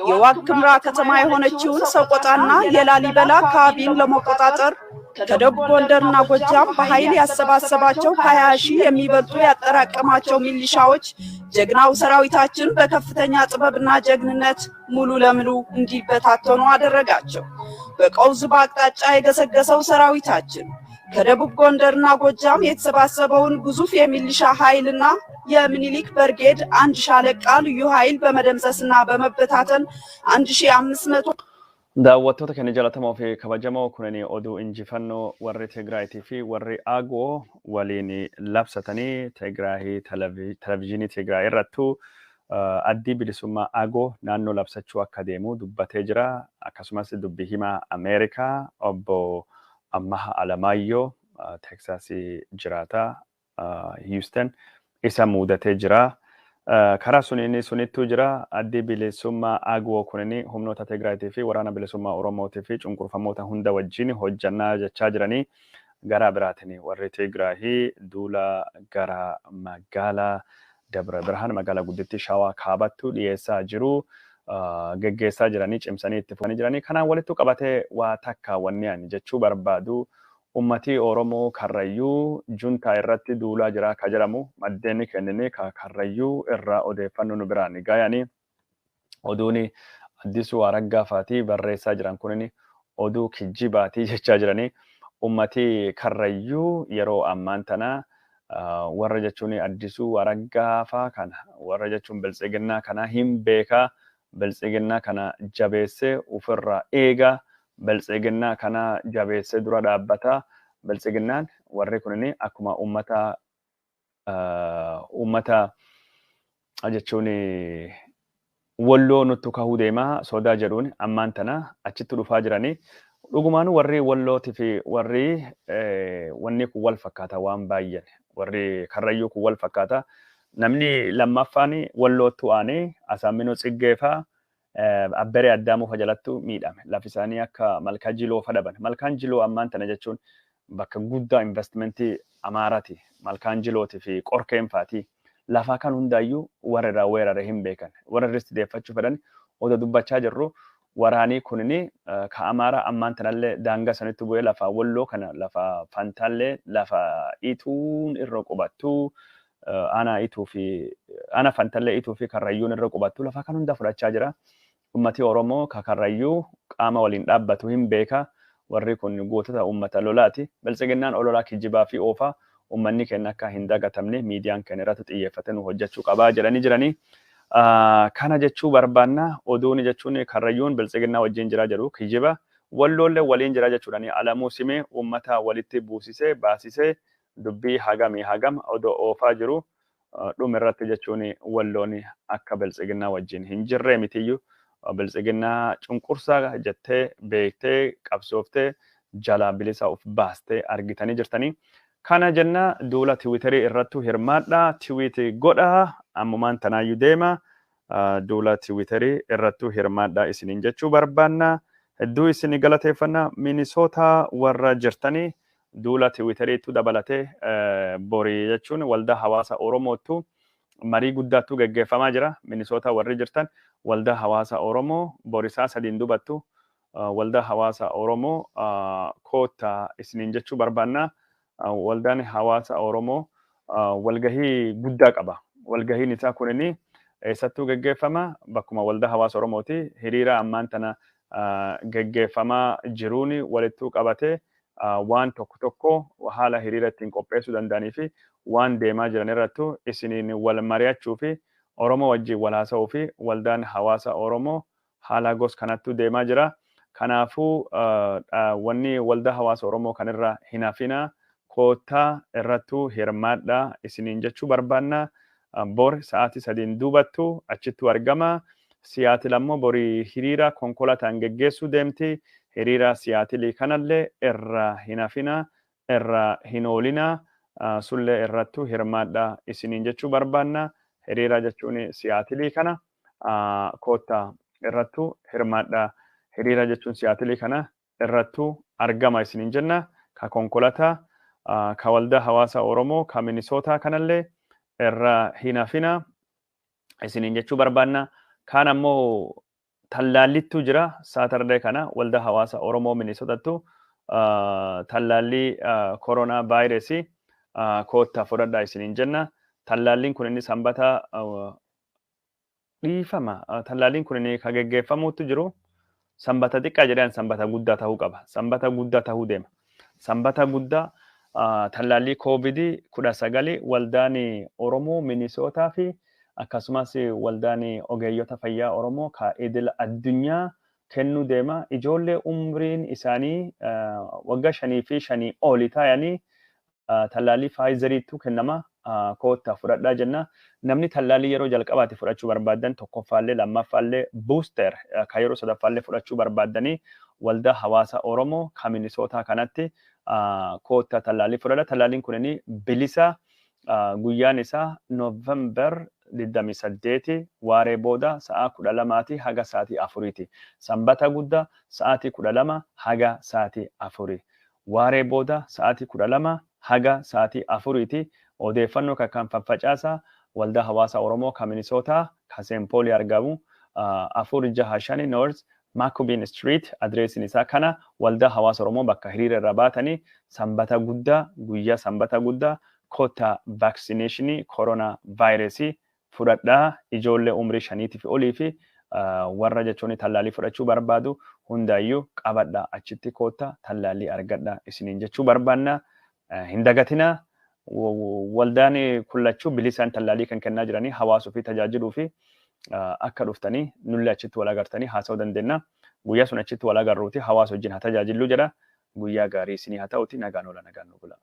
የዋግ ኽምራ ከተማ የሆነችውን ሰቆጣና የላሊበላ አካባቢን ለመቆጣጠር ከደቡብ ጎንደርና ጎጃም በኃይል ያሰባሰባቸው 20 ሺህ የሚበልጡ ያጠራቀማቸው ሚሊሻዎች ጀግናው ሰራዊታችን በከፍተኛ ጥበብና ጀግንነት ሙሉ ለሙሉ እንዲበታተኑ አደረጋቸው። በቀውዝ አቅጣጫ የገሰገሰው ሰራዊታችን ከደቡብ ጎንደርና ጎጃም የተሰባሰበውን ግዙፍ የሚሊሻ ኃይልና የሚኒሊክ ብርጌድ አንድ ሻለቃ ልዩ ኃይል በመደምሰስና በመበታተን 1500 daawwattoota keenya jalatamoo fi kabajamoo kunanii oduu injifannoo warri Tigraayitii fi warri Agoo waliin labsatanii Tigraayii televizyiinii Tigraay irrattuu addii bilisummaa Agoo naannoo labsachuu akka deemu dubbatee jira. Akkasumas dubbii himaa Ameerikaa obbo Amma Alamaayyoo Teksaasii jiraata Houston isa muudatee jira. Karaa sunittuu jira addii bilisummaa Agoo kunini humnoota Tigraayitii fi waraana bilisummaa Oromootii fi cunqurfamoota hunda wajjin hojjannaa jechaa jiranii. Garaa biraatiin warri Tigraayii duula gara magaalaa Dabra Birhaan magaalaa guddittii Shawaa Kaabattuu dhiyeessaa jiru. Geggeessaa jiranii cimsanii itti fufanii jiranii. Kanaan walittu qabatee waa takka wanni ani jechuu barbaadu ummatii Oromoo Karrayyuu juntaa irratti duulaa jira ka jedhamu maddeen kennine Karrayyuu irraa odeeffannoo nu biraan gaayanii oduun Addisuu Araggaafaati barreessaa jiran kunin oduu kijjibaatii jechaa jiranii. Ummatii Karrayyuu yeroo ammaan tana warra jechuun Addisuu Araggaafaa kana warra jechuun biltsiginnaa kana hin beekaa biltsiginnaa kana jabeessee ofirraa eegaa. Biltsiginnaa kana jabeessee dura dhaabbata. Biltsiginnaan warri kunini akkuma ummata jechuun walloo nutti kahuu deemaa sodaa jedhuun ammaan tana achitti dhufaa jiranii. Dhugumaan warri wallootii fi warri wanni kun wal fakkaata waan baay'een warri Karrayyuu kun wal fakkaata. Namni lammaffaan wallootti aanee Asaaminoo Tsiggeefaa Abberee Addaamuu fajalattu miidhame. Lafi isaanii akka malkaa Jiloo fadhaban. Malkaan Jiloo ammaan tana jechuun bakka guddaa investimentii Amaaraati. Malkaan Jilootii fi Qorkeen faati. Lafaa kan hundaayyuu warra weerare hin beekan. Warra irratti deeffachuu fedhan odoo dubbachaa jirru waraanii kunini ka Amaaraa ammaan tanallee daangaa sanitti bu'ee lafa walloo kana lafa fantaallee lafa ituun irra qubattu ana fantaallee ituu fi Karrayyuun irra qubattu lafa kan hunda fudhachaa jira. Ummatii Oromoo ka Karrayyuu qaama waliin dhaabbatu hin beeka. Warri kun gootota ummata lolaati. Biltsiginnaan ololaa kijibaa fi oofaa ummanni keenya akka hin dagatamne miidiyaan keenya irratti xiyyeeffatee nu hojjechuu qabaa jedhanii jiranii. Kana jechuu barbaanna oduun jechuun Karrayyuun biltsiginnaa wajjin jira jedhu kijiba walloollee waliin jira jechuudhani alamuu simee ummata walitti buusisee baasisee dubbii hagam odoo oofaa jiru dhumirratti jechuun walloon akka biltsiginnaa wajjin hin jirre mitiyyuu. Biltsiginnaa cunqursaa jettee beektee qabsooftee jalaa bilisa of baastee argitanii jirtanii. Kana jenna duula Tiwiiterii irrattu hirmaadhaa. Tiwiitii godhaa ammumaan tanaayyuu deema. Duula Tiwiiterii irrattu hirmaadhaa isiniin jechuu barbaanna. Hedduu isinii galateeffannaa. Minisootaa warra jirtanii duula Tiwiiteriitu dabalatee borii jechuun waldaa hawaasa Oromoottu marii guddaattu gaggeeffamaa jira. Minisootaa warri jirtan waldaa hawaasa Oromoo borisaa sadiin dubattu waldaa hawaasa Oromoo koota isiniin jechuu barbaanna. Waldaan hawaasa Oromoo walgahii guddaa qaba. Walgahiin isaa kunini eessattuu gaggeeffama bakkuma waldaa hawaasa Oromooti. Hiriira ammaan tana gaggeeffamaa jiruun walittuu qabatee waan tokko haala hiriira ittiin qopheessuu danda'anii fi waan deemaa jiran irrattu isiniin wal mari'achuu fi Oromoo wajjin wal haasa'uu fi waldaan hawaasa Oromoo haala gos kanattu deemaa jira. Kanaafuu wanni waldaa hawaasa Oromoo kanirra hin hafina koottaa irrattuu hirmaadhaa isiniin jechuu barbaanna. Bor sa'aatii 3 duubattu achittu argama. Siyaatil ammoo borii hiriira konkolaataan geggeessuu deemti. Hiriira siyaatilii kanallee irra hin hafina, irra hin oolina. Sullee irrattuu hirmaadhaa isiniin jechuu barbaanna. Hiriira jechuun siyaatilii kana koottaa irrattuu hirmaadhaa. Hiriira jechuun siyaatilii kana irrattuu argama isiniin jenna. Ka konkolaataa ka waldaa hawaasa Oromoo ka Minisootaa kanallee irra hin hafina isiniin jechuu barbaanna. Kaan ammoo tallaallittuu jira Saatardee kana waldaa hawaasa Oromoo Minisootattu tallaallii koronaa vaayirasii koottaa fudhadhaa isiniin jenna. Tallaalliin kun inni sanbata dhiifama. Tallaalliin kun inni ka geggeeffamuutti jiru. Sanbata xiqqaa jedhan sanbata guddaa ta'uu qaba. Sanbata guddaa ta'uu deema. Sanbata guddaa tallaallii COVID-19 waldaan Oromoo Minisootaa fi akkasumas waldaan ogeeyyota fayyaa Oromoo ka idil addunyaa kennuu deema. Ijoollee umriin isaanii waggaa 5 fi 5 olii taa'anii tallaallii Faayizeriitu kennama. Koottaa fudhadhaa jenna. Namni tallaalii yeroo jalqabaatti fudhachuu barbaadan tokkoffaallee lammaffaallee buuster ka yeroo sadaffaallee fudhachuu barbaadanii waldaa hawaasa Oromoo ka Minisootaa kanatti koottaa tallaalii fudhadha. Tallaalliin kun bilisa guyyaan isaa Noovembar 28 waaree booda sa'a 12 haga sa'aatii 4ti. Sanbata guddaa sa'aatii 12 haga sa'aatii 4. Waaree booda sa'aatii 12 haga sa'aatii 4ti. Odeeffannoo kan faffacaasaa waldaa hawaasa Oromoo ka Minisootaa ka Seenpoolii argamu 465 North Macubin Street adreesiin isaa kana waldaa hawaasa Oromoo bakka hiriira irra baatanii sanbata guddaa guyyaa sanbata guddaa koottaa vaaksineeshinii koronaa vaayirasii fudhadhaa ijoollee umrii 5 fi olii fi warra jechuun tallaalii fudhachuu barbaadu hundaayyuu qabadhaa achitti koottaa tallaalii argadhaa isiniin jechuu barbaanna. Hin dagatinaa. Waldaan kullachuu bilisaan tallaalii kan kennaa jiranii hawaasuu fi tajaajiluu fi akka dhuftanii nullee achitti wal agartanii haasa'uu dandeenya. Guyyaa sun achitti wal agarruuti hawaasa wajjin haa tajaajillu jedha. Guyyaa gaarii isinii haa ta'uti nagaan oola nagaan nu bula.